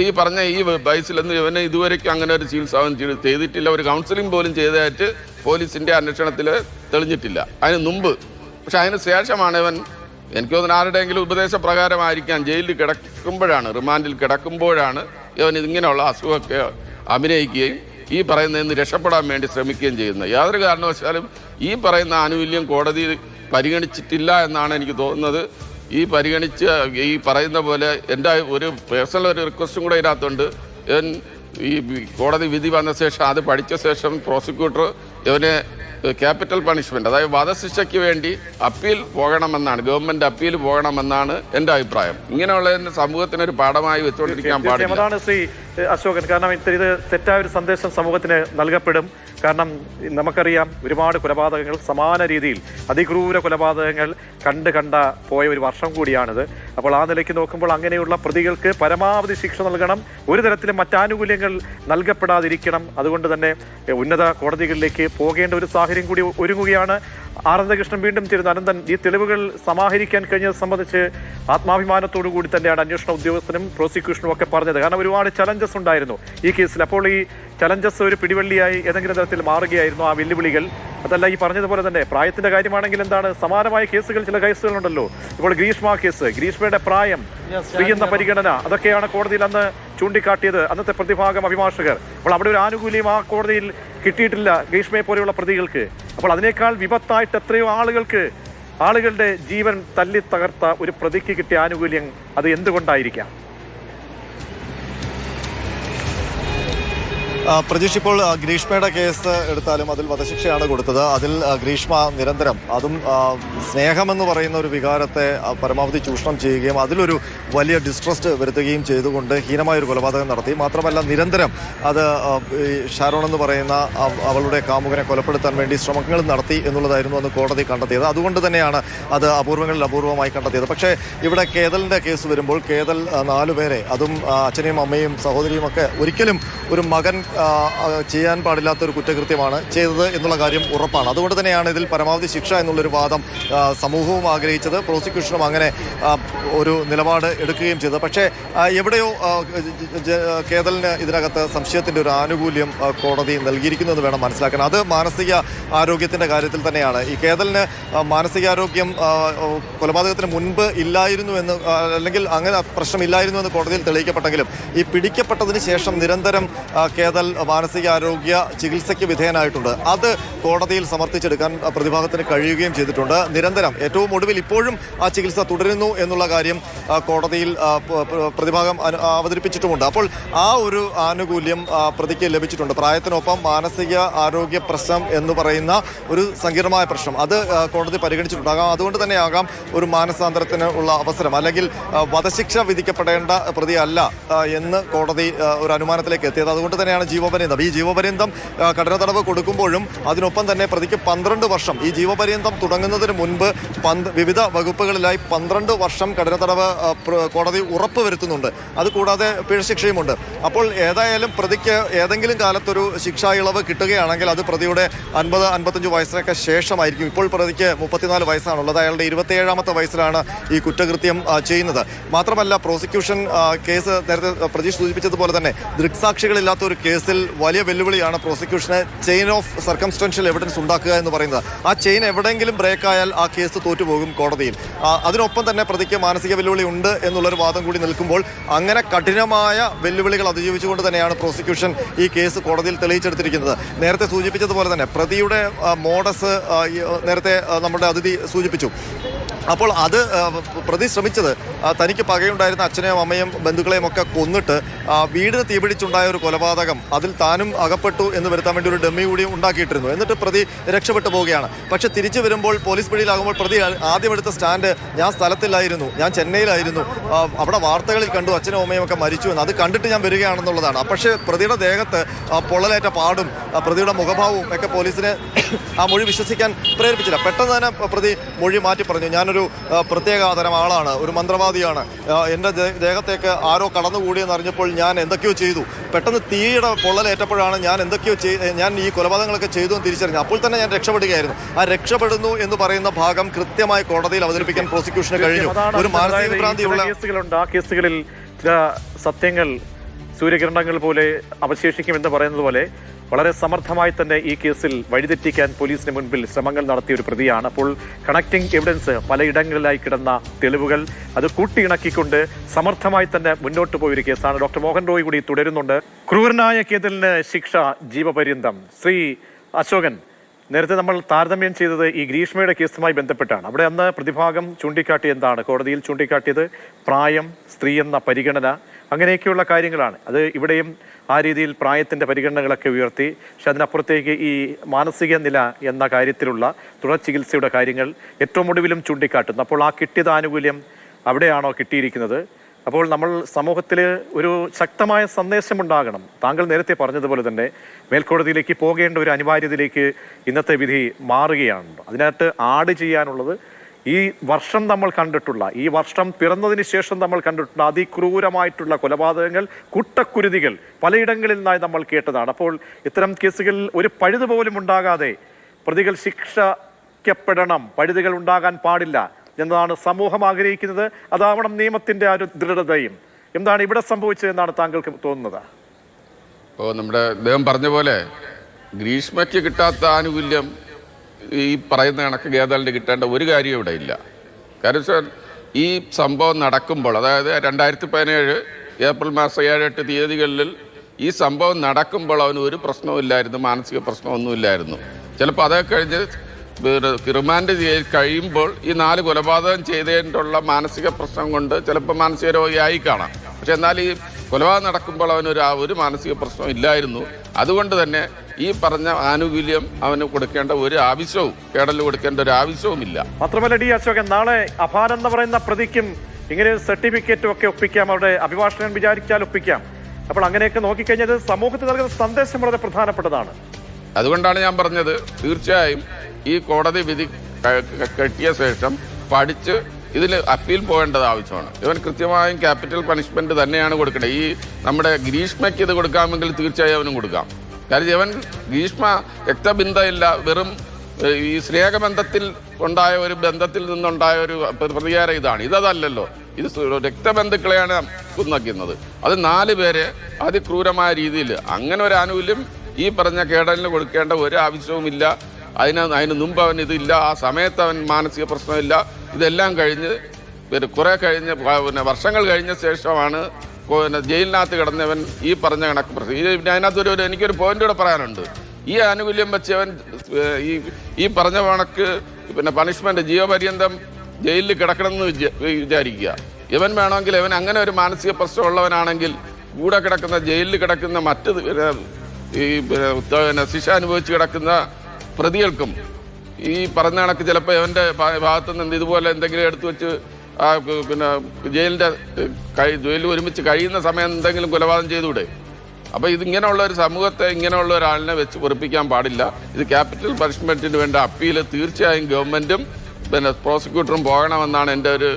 ഈ പറഞ്ഞ ഈ വയസ്സിലൊന്നും ഇവന് ഇതുവരെയ്ക്കും അങ്ങനെ ഒരു ചികിത്സ അവൻ ചെയ്തിട്ടില്ല. ഒരു കൗൺസിലിംഗ് പോലും ചെയ്തതായിട്ട് പോലീസിൻ്റെ അന്വേഷണത്തിൽ തെളിഞ്ഞിട്ടില്ല അതിന് മുമ്പ്. പക്ഷെ അതിന് ശേഷമാണ് ഇവൻ, എനിക്ക് തോന്നുന്നു ആരുടെയെങ്കിലും ഉപദേശപ്രകാരമായിരിക്കാം, ജയിലിൽ കിടക്കുമ്പോഴാണ്, റിമാൻഡിൽ കിടക്കുമ്പോഴാണ് ഇവൻ ഇങ്ങനെയുള്ള അസുഖമൊക്കെ അഭിനയിക്കുകയും ഈ പറയുന്നതിന് രക്ഷപ്പെടാൻ വേണ്ടി ശ്രമിക്കുകയും ചെയ്യുന്നത്. യാതൊരു കാരണവശാലും ഈ പറയുന്ന ആനുകൂല്യം കോടതി പരിഗണിച്ചിട്ടില്ല എന്നാണ് എനിക്ക് തോന്നുന്നത്. ഈ പരിഗണിച്ച് ഈ പറയുന്ന പോലെ എൻ്റെ ഒരു പേഴ്സണൽ ഒരു റിക്വസ്റ്റും കൂടെ ഇതിനകത്തുണ്ട്. ഈ കോടതി വിധി വന്ന ശേഷം അത് പഠിച്ച ശേഷം പ്രോസിക്യൂട്ടർ ഇവനെ ക്യാപിറ്റൽ പണിഷ്മെൻറ്റ്, അതായത് വധശിക്ഷയ്ക്ക് വേണ്ടി അപ്പീൽ പോകണമെന്നാണ്, ഗവൺമെൻറ് അപ്പീൽ പോകണമെന്നാണ് എൻ്റെ അഭിപ്രായം. ഇങ്ങനെയുള്ളതിന് സമൂഹത്തിനൊരു പാഠമായി വെച്ചുകൊണ്ടിരിക്കാൻ പാടില്ല. അതാണ് ശ്രീ അശോകൻ. കാരണം ഇത് തെറ്റായ ഒരു സന്ദേശം സമൂഹത്തിന് നൽകപ്പെടും. കാരണം നമുക്കറിയാം ഒരുപാട് കൊലപാതകങ്ങൾ സമാന രീതിയിൽ അതിക്രൂര കൊലപാതകങ്ങൾ കണ്ട പോയ ഒരു വർഷം കൂടിയാണിത്. അപ്പോൾ ആ നിലയ്ക്ക് നോക്കുമ്പോൾ അങ്ങനെയുള്ള പ്രതികൾക്ക് പരമാവധി ശിക്ഷ നൽകണം, ഒരു തരത്തിലും മറ്റാനുകൂല്യങ്ങൾ നൽകപ്പെടാതിരിക്കണം. അതുകൊണ്ട് തന്നെ ഉന്നത കോടതികളിലേക്ക് പോകേണ്ട ഒരു സാഹചര്യം കൂടി ഒരുങ്ങുകയാണ്. ആനന്ദകൃഷ്ണൻ വീണ്ടും ചേരുന്നു. അനന്തൻ, ഈ തെളിവുകൾ സമാഹരിക്കാൻ കഴിഞ്ഞത് സംബന്ധിച്ച് ആത്മാഭിമാനത്തോടു കൂടി തന്നെയാണ് അന്വേഷണ ഉദ്യോഗസ്ഥനും പ്രോസിക്യൂഷനും ഒക്കെ പറഞ്ഞത്. കാരണം ഒരുപാട് ചലഞ്ചസ് ഉണ്ടായിരുന്നു ഈ കേസിൽ. അപ്പോൾ ഈ ചലഞ്ചസ് ഒരു പിടിവള്ളിയായി ഏതെങ്കിലും തരത്തിൽ മാറുകയായിരുന്നു ആ വെല്ലുവിളികൾ? അതല്ല, ഈ പറഞ്ഞതുപോലെ തന്നെ പ്രായത്തിന്റെ കാര്യമാണെങ്കിൽ എന്താണ്, സമാനമായ കേസുകൾ ചില കേസുകളുണ്ടല്ലോ. ഇപ്പോൾ ഗ്രീഷ്മയുടെ പ്രായം, സ്ത്രീ എന്ന പരിഗണന, അതൊക്കെയാണ് കോടതിയിൽ അന്ന് ചൂണ്ടിക്കാട്ടിയത് അന്നത്തെ പ്രതിഭാഗം അഭിഭാഷകർ. അപ്പോൾ അവിടെ ഒരു ആനുകൂല്യം ആ കോടതിയിൽ കിട്ടിയിട്ടില്ല ഗ്രീഷ്മയെ പോലെയുള്ള പ്രതികൾക്ക്. അപ്പോൾ അതിനേക്കാൾ വിപത്തായിട്ട് എത്രയോ ആളുകളുടെ ജീവൻ തല്ലി തകർത്ത ഒരു പ്രതിക്ക് കിട്ടിയ ആനുകൂല്യം അത് എന്തുകൊണ്ടായിരിക്കാം? പ്രജീഷ്, ഇപ്പോൾ ഗ്രീഷ്മയുടെ കേസ് എടുത്താലും അതിൽ വധശിക്ഷയാണ് കൊടുത്തത്. അതിൽ ഗ്രീഷ്മ നിരന്തരം, അതും സ്നേഹമെന്ന് പറയുന്ന ഒരു വികാരത്തെ പരമാവധി ചൂഷണം ചെയ്യുകയും അതിലൊരു വലിയ ഡിസ്ട്രസ്റ്റ് വരുത്തുകയും ചെയ്തുകൊണ്ട് ഹീനമായൊരു കൊലപാതകം നടത്തി. മാത്രമല്ല നിരന്തരം അത് ഷാരോൺ എന്ന് പറയുന്ന അവളുടെ കാമുകനെ കൊലപ്പെടുത്താൻ വേണ്ടി ശ്രമങ്ങൾ നടത്തി എന്നുള്ളതായിരുന്നു അന്ന് കോടതി കണ്ടെത്തിയത്. അതുകൊണ്ട് തന്നെയാണ് അത് അപൂർവങ്ങളിൽ അപൂർവമായി കണ്ടെത്തിയത്. പക്ഷേ ഇവിടെ കേതലിൻ്റെ കേസ് വരുമ്പോൾ കേതൽ 4 പേരെ, അതും അച്ഛനെയും അമ്മയും സഹോദരിയും ഒക്കെ, ഒരിക്കലും ഒരു മകൻ ചെയ്യാൻ പാടില്ലാത്തൊരു കുറ്റകൃത്യമാണ് ചെയ്തത് എന്നുള്ള കാര്യം ഉറപ്പാണ്. അതുകൊണ്ട് തന്നെയാണ് ഇതിൽ പരമാവധി ശിക്ഷ എന്നുള്ളൊരു വാദം സമൂഹവും ആഗ്രഹിച്ചത്, പ്രോസിക്യൂഷനും അങ്ങനെ ഒരു നിലപാട് എടുക്കുകയും ചെയ്തത്. പക്ഷേ എവിടെയോ കേതലിന് ഇതിനകത്ത് സംശയത്തിൻ്റെ ഒരു ആനുകൂല്യം കോടതി നൽകിയിരിക്കുന്നു എന്ന് വേണം മനസ്സിലാക്കാൻ. അത് മാനസിക ആരോഗ്യത്തിൻ്റെ കാര്യത്തിൽ തന്നെയാണ്. ഈ കേതലിന് മാനസികാരോഗ്യം കൊലപാതകത്തിന് മുൻപ് ഇല്ലായിരുന്നു എന്ന്, അല്ലെങ്കിൽ അങ്ങനെ പ്രശ്നമില്ലായിരുന്നു എന്ന് കോടതിയിൽ തെളിയിക്കപ്പെട്ടെങ്കിലും ഈ പിടിക്കപ്പെട്ടതിന് ശേഷം നിരന്തരം കേതൽ മാനസികാരോഗ്യ ചികിത്സയ്ക്ക് വിധേയനായിട്ടുണ്ട്. അത് കോടതിയിൽ സമർത്ഥിച്ചെടുക്കാൻ പ്രതിഭാഗത്തിന് കഴിയുകയും ചെയ്തിട്ടുണ്ട്. നിരന്തരം ഏറ്റവും ഒടുവിൽ ഇപ്പോഴും ആ ചികിത്സ തുടരുന്നു എന്നുള്ള കാര്യം കോടതിയിൽ പ്രതിഭാഗം അവതരിപ്പിച്ചിട്ടുമുണ്ട്. അപ്പോൾ ആ ഒരു ആനുകൂല്യം പ്രതിക്ക് ലഭിച്ചിട്ടുണ്ട്. പ്രായത്തിനൊപ്പം മാനസിക ആരോഗ്യ പ്രശ്നം എന്ന് പറയുന്ന ഒരു സങ്കീർണമായ പ്രശ്നം അത് കോടതി പരിഗണിച്ചിട്ടുണ്ടാകാം. അതുകൊണ്ട് തന്നെയാകാം ഒരു മാനസാന്തരത്തിന് ഉള്ള അവസരം, അല്ലെങ്കിൽ വധശിക്ഷ വിധിക്കപ്പെടേണ്ട പ്രതിയല്ല എന്ന് കോടതി ഒരു അനുമാനത്തിലേക്ക് എത്തിയത്. അതുകൊണ്ട് തന്നെയാണ് ജീവപര്യന്തം. ഈ ജീവപര്യന്തം കഠിന തടവ് കൊടുക്കുമ്പോഴും അതിനൊപ്പം തന്നെ പ്രതിക്ക് 12 വർഷം, ഈ ജീവപര്യന്തം തുടങ്ങുന്നതിന് മുൻപ് വിവിധ വകുപ്പുകളിലായി 12 വർഷം കഠിന തടവ് കോടതി ഉറപ്പുവരുത്തുന്നുണ്ട്. അതുകൂടാതെ പിഴശിക്ഷയുമുണ്ട്. അപ്പോൾ ഏതായാലും പ്രതിക്ക് ഏതെങ്കിലും കാലത്തൊരു ശിക്ഷാ ഇളവ് കിട്ടുകയാണെങ്കിൽ അത് പ്രതിയുടെ 50-55 വയസ്സിനൊക്കെ ശേഷമായിരിക്കും. ഇപ്പോൾ പ്രതിക്ക് 34 വയസ്സാണുള്ളത്. അയാളുടെ 27ാമത്തെ വയസ്സിലാണ് ഈ കുറ്റകൃത്യം ചെയ്യുന്നത്. മാത്രമല്ല പ്രോസിക്യൂഷൻ കേസ് നേരത്തെ പ്രതീഷ് സൂചിപ്പിച്ചതുപോലെ തന്നെ ദൃക്സാക്ഷികളില്ലാത്ത ഒരു കേസിൽ വലിയ വെല്ലുവിളിയാണ് പ്രോസിക്യൂഷന് ചെയിൻ ഓഫ് സർക്കംസ്റ്റൻഷ്യൽ എവിഡൻസ് ഉണ്ടാക്കുക എന്ന് പറയുന്നത്. ആ ചെയിൻ എവിടെയെങ്കിലും ബ്രേക്ക് ആയാൽ ആ കേസ് തോറ്റുപോകും കോടതിയിൽ. അതിനൊപ്പം തന്നെ പ്രതിക്ക് മാനസിക വെല്ലുവിളി ഉണ്ട് എന്നുള്ളൊരു വാദം കൂടി നിൽക്കുമ്പോൾ അങ്ങനെ കഠിനമായ വെല്ലുവിളികൾ അതിജീവിച്ചുകൊണ്ട് തന്നെയാണ് പ്രോസിക്യൂഷൻ ഈ കേസ് കോടതിയിൽ തെളിയിച്ചെടുത്തിരിക്കുന്നത്. നേരത്തെ സൂചിപ്പിച്ചതുപോലെ തന്നെ പ്രതിയുടെ മോഡസ് നേരത്തെ നമ്മുടെ അതിഥി സൂചിപ്പിച്ചു. അപ്പോൾ അത് പ്രതി ശ്രമിച്ചത് തനിക്ക് പകയുണ്ടായിരുന്ന അച്ഛനെയും അമ്മയും ബന്ധുക്കളെയും ഒക്കെ കൊന്നിട്ട് വീടിന് തീപിടിച്ചുണ്ടായ ഒരു കൊലപാതകം, അതിൽ താനും അകപ്പെട്ടു എന്ന് വരുത്താൻ വേണ്ടി ഒരു ഡമ്മി കൂടി ഉണ്ടാക്കിയിട്ടിരുന്നു. എന്നിട്ട് പ്രതി രക്ഷപ്പെട്ടു പോവുകയാണ്. പക്ഷെ തിരിച്ചു വരുമ്പോൾ പോലീസ് പിടിയിലാകുമ്പോൾ പ്രതി ആദ്യം എടുത്ത സ്റ്റാൻഡ് ഞാൻ സ്ഥലത്തില്ലായിരുന്നു, ഞാൻ ചെന്നൈയിലായിരുന്നു, അവിടെ വാർത്തകളിൽ കണ്ടു അച്ഛനും അമ്മയും ഒക്കെ മരിച്ചു എന്ന്, അത് കണ്ടിട്ട് ഞാൻ വരികയാണെന്നുള്ളതാണ്. പക്ഷേ പ്രതിയുടെ ദേഹത്ത് പൊള്ളലേറ്റ പാടും പ്രതിയുടെ മുഖഭാവവും ഒക്കെ പോലീസിനെ ആ മൊഴി വിശ്വസിക്കാൻ പ്രേരിപ്പിച്ചില്ല. പെട്ടെന്ന് തന്നെ പ്രതി മൊഴി മാറ്റി പറഞ്ഞു, ഞാനൊരു പ്രത്യേക തരം ആളാണ്, ഒരു മന്ത്രവാദിയാണ്, എൻ്റെ ദേഹത്തേക്ക് ആരോ കടന്നുകൂടിയെന്ന് അറിഞ്ഞപ്പോൾ ഞാൻ എന്തൊക്കെയോ ചെയ്തു, പെട്ടെന്ന് തീയുടെ പൊള്ളലേറ്റപ്പോഴാണ് ഞാൻ ഈ കൊലപാതകങ്ങളൊക്കെ ചെയ്തു എന്ന് തിരിച്ചറിഞ്ഞു, അപ്പോൾ തന്നെ ഞാൻ രക്ഷപ്പെടുകയായിരുന്നു. ആ രക്ഷപ്പെടുന്നു എന്ന് പറയുന്ന ഭാഗം കൃത്യമായി കോടതിയിൽ അവതരിപ്പിക്കാൻ പ്രോസിക്യൂഷന് കഴിഞ്ഞു. ഒരു മാനസിക ഭ്രാന്തിയുള്ള കേസുകളുണ്ട്. ആ കേസുകളിൽ ചില സത്യങ്ങൾ സൂര്യകിരണങ്ങൾ പോലെ അവശേഷിക്കുമെന്ന് പറയുന്നത് പോലെ വളരെ സമർത്ഥമായി തന്നെ ഈ കേസിൽ വഴിതെറ്റിക്കാൻ പോലീസിന് മുൻപിൽ ശ്രമങ്ങൾ നടത്തിയ ഒരു പ്രതിയാണ്. അപ്പോൾ കണക്റ്റിംഗ് എവിഡൻസ്, പലയിടങ്ങളിലായി കിടന്ന തെളിവുകൾ അത് കൂട്ടിയിണക്കിക്കൊണ്ട് സമർത്ഥമായി തന്നെ മുന്നോട്ട് പോയൊരു കേസാണ്. ഡോക്ടർ മോഹൻ റോയ് കൂടി തുടരുന്നുണ്ട്. ക്രൂരനായ കേതലിന് ശിക്ഷ ജീവപര്യന്തം. ശ്രീ അശോകൻ, നേരത്തെ നമ്മൾ താരതമ്യം ചെയ്തത് ഈ ഗ്രീഷ്മയുടെ കേസുമായി ബന്ധപ്പെട്ടാണ്. അവിടെ അന്ന് പ്രതിഭാഗം ചൂണ്ടിക്കാട്ടിയ എന്താണ്? കോടതിയിൽ ചൂണ്ടിക്കാട്ടിയത് പ്രായം, സ്ത്രീ എന്ന പരിഗണന, അങ്ങനെയൊക്കെയുള്ള കാര്യങ്ങളാണ്. അത് ഇവിടെയും ആ രീതിയിൽ പ്രായത്തിൻ്റെ പരിഗണനകളൊക്കെ ഉയർത്തി. പക്ഷെ അതിനപ്പുറത്തേക്ക് ഈ മാനസിക നില എന്ന കാര്യത്തിലുള്ള തുടർ ചികിത്സയുടെ കാര്യങ്ങൾ ഏറ്റവും ഒടുവിലും ചൂണ്ടിക്കാട്ടുന്നു. അപ്പോൾ ആ കിട്ടിയത് ആനുകൂല്യം അവിടെയാണോ കിട്ടിയിരിക്കുന്നത്? അപ്പോൾ നമ്മൾ സമൂഹത്തിൽ ഒരു ശക്തമായ സന്ദേശമുണ്ടാകണം. താങ്കൾ നേരത്തെ പറഞ്ഞതുപോലെ തന്നെ മേൽക്കോടതിയിലേക്ക് പോകേണ്ട ഒരു അനിവാര്യതയിലേക്ക് ഇന്നത്തെ വിധി മാറുകയാണ്. അതിനകത്ത് ആഡ് ചെയ്യാനുള്ളത് ഈ വർഷം നമ്മൾ കണ്ടിട്ടുള്ള, ഈ വർഷം പിറന്നതിന് ശേഷം നമ്മൾ കണ്ടിട്ടുള്ള അതിക്രൂരമായിട്ടുള്ള കൊലപാതകങ്ങൾ, കൂട്ടക്കുരുതികൾ പലയിടങ്ങളിൽ നിന്നായി നമ്മൾ കേട്ടതാണ്. അപ്പോൾ ഇത്തരം കേസുകളിൽ ഒരു പഴുത് പോലും ഉണ്ടാകാതെ പ്രതികൾ ശിക്ഷിക്കപ്പെടണം, പഴുതുകൾ ഉണ്ടാകാൻ പാടില്ല എന്നതാണ് സമൂഹം ആഗ്രഹിക്കുന്നത്. അതാവണം നിയമത്തിന്റെ ആ ഒരു ദൃഢതയും. എന്താണ് ഇവിടെ സംഭവിച്ചതെന്നാണ് താങ്കൾക്ക് തോന്നുന്നത്? നമ്മുടെ അദ്ദേഹം പറഞ്ഞ പോലെ ഗ്രീഷ്മയ്ക്ക് കിട്ടാത്ത ആനുകൂല്യം ഈ പറയുന്ന കണക്ക് ഗേദാലിന് കിട്ടേണ്ട ഒരു കാര്യം ഇവിടെ ഇല്ല. കാരണം വെച്ചാൽ ഈ സംഭവം നടക്കുമ്പോൾ, അതായത് 2017 ഏപ്രിൽ മാസം 7-8 തീയതികളിൽ ഈ സംഭവം നടക്കുമ്പോൾ അവന് ഒരു പ്രശ്നവുമില്ലായിരുന്നു, മാനസിക പ്രശ്നമൊന്നുമില്ലായിരുന്നു. ചിലപ്പോൾ അതൊക്കെ കഴിഞ്ഞ് റിമാൻഡ് കഴിയുമ്പോൾ ഈ 4 കൊലപാതകം ചെയ്തതിനുള്ള മാനസിക പ്രശ്നം കൊണ്ട് ചിലപ്പോൾ മാനസിക രോഗിയായി കാണാം. പക്ഷെ എന്നാൽ ഈ കൊലപാതകം നടക്കുമ്പോൾ അവനൊരു ഒരു മാനസിക പ്രശ്നം ഇല്ലായിരുന്നു. അതുകൊണ്ട് തന്നെ ഈ പറഞ്ഞ ആനുകൂല്യം അവന് കൊടുക്കേണ്ട ഒരു ആവശ്യവും, കേടല് കൊടുക്കേണ്ട ഒരു ആവശ്യവുമില്ല. മാത്രമല്ല ഡി അശോകൻ, നാളെ അപാൻ എന്ന് പറയുന്ന പ്രതിക്കും ഇങ്ങനെ സർട്ടിഫിക്കറ്റും ഒക്കെ ഒപ്പിക്കാം, അവിടെ അഭിഭാഷകൻ വിചാരിച്ചാൽ ഒപ്പിക്കാം. അപ്പോൾ അങ്ങനെയൊക്കെ നോക്കിക്കഴിഞ്ഞാൽ സമൂഹത്തിൽ നൽകുന്ന സന്ദേശം വളരെ പ്രധാനപ്പെട്ടതാണ്. അതുകൊണ്ടാണ് ഞാൻ പറഞ്ഞത്, തീർച്ചയായും ഈ കോടതി വിധി കിട്ടിയ ശേഷം പഠിച്ച് ഇതിൽ അപ്പീൽ പോകേണ്ടത് ആവശ്യമാണ്. ഇവൻ കൃത്യമായും ക്യാപിറ്റൽ പണിഷ്മെന്റ് തന്നെയാണ് കൊടുക്കേണ്ടത്. ഈ നമ്മുടെ ഗ്രീഷ്മയ്ക്ക് ഇത് കൊടുക്കാമെങ്കിൽ തീർച്ചയായും അവനും കൊടുക്കാം. കാര്യം ഇവൻ ഗ്രീഷ്മ രക്തബന്ധമില്ല, വെറും ഈ സ്നേഹബന്ധത്തിൽ ഉണ്ടായ ഒരു ബന്ധത്തിൽ നിന്നുണ്ടായ ഒരു പ്രതികാരം ഇതാണ്. ഇതല്ലല്ലോ, ഇത് രക്തബന്ധുക്കളെയാണ് കുന്നക്കുന്നത്. അത് 4 പേരെ അതിക്രൂരമായ രീതിയിൽ അങ്ങനെ ഒരു ആനുകൂല്യം ഈ പറഞ്ഞ കേടലിന് കൊടുക്കേണ്ട ഒരു ആവശ്യവുമില്ല. അതിന് മുമ്പ് അവൻ ഇതില്ല, ആ സമയത്ത് അവൻ മാനസിക പ്രശ്നമില്ല. ഇതെല്ലാം കഴിഞ്ഞ് കുറെ കഴിഞ്ഞ് വർഷങ്ങൾ കഴിഞ്ഞ ശേഷമാണ് ജയിലിനകത്ത് കിടന്നവൻ ഈ പറഞ്ഞ കണക്ക് പ്രശ്നം അതിനകത്തൊരു എനിക്കൊരു പോയിന്റ് കൂടെ പറയാനുണ്ട്. ഈ ആനുകൂല്യം വെച്ച് അവൻ ഈ പറഞ്ഞ കണക്ക് പണിഷ്മെന്റ് ജീവപര്യന്തം ജയിലിൽ കിടക്കണമെന്ന് വിചാരിക്കുക. ഇവൻ വേണമെങ്കിൽ ഇവൻ അങ്ങനെ ഒരു മാനസിക പ്രശ്നമുള്ളവനാണെങ്കിൽ കൂടെ കിടക്കുന്ന ജയിലിൽ കിടക്കുന്ന മറ്റ് ഈ ശിക്ഷ അനുഭവിച്ച് കിടക്കുന്ന പ്രതികൾക്കും ഈ പറഞ്ഞ കണക്ക് ചിലപ്പോൾ ഇവൻ്റെ ഭാഗത്തു നിന്ന് ഇതുപോലെ എന്തെങ്കിലും എടുത്തു വെച്ച് ജയിലിൽ ഒരുമിച്ച് കഴിയുന്ന സമയം എന്തെങ്കിലും കൊലപാതകം ചെയ്തുകൂടെ? അപ്പോൾ ഇതിങ്ങനെയുള്ള ഒരു സമൂഹത്തെ ഇങ്ങനെയുള്ള ഒരാളിനെ വെച്ച് പൊറിപ്പിക്കാൻ പാടില്ല. ഇത് ക്യാപിറ്റൽ പണിഷ്മെന്റിന് വേണ്ട അപ്പീൽ തീർച്ചയായും ഗവൺമെന്റും പ്രോസിക്യൂട്ടറും പോകണമെന്നാണ് എൻ്റെ ഒരു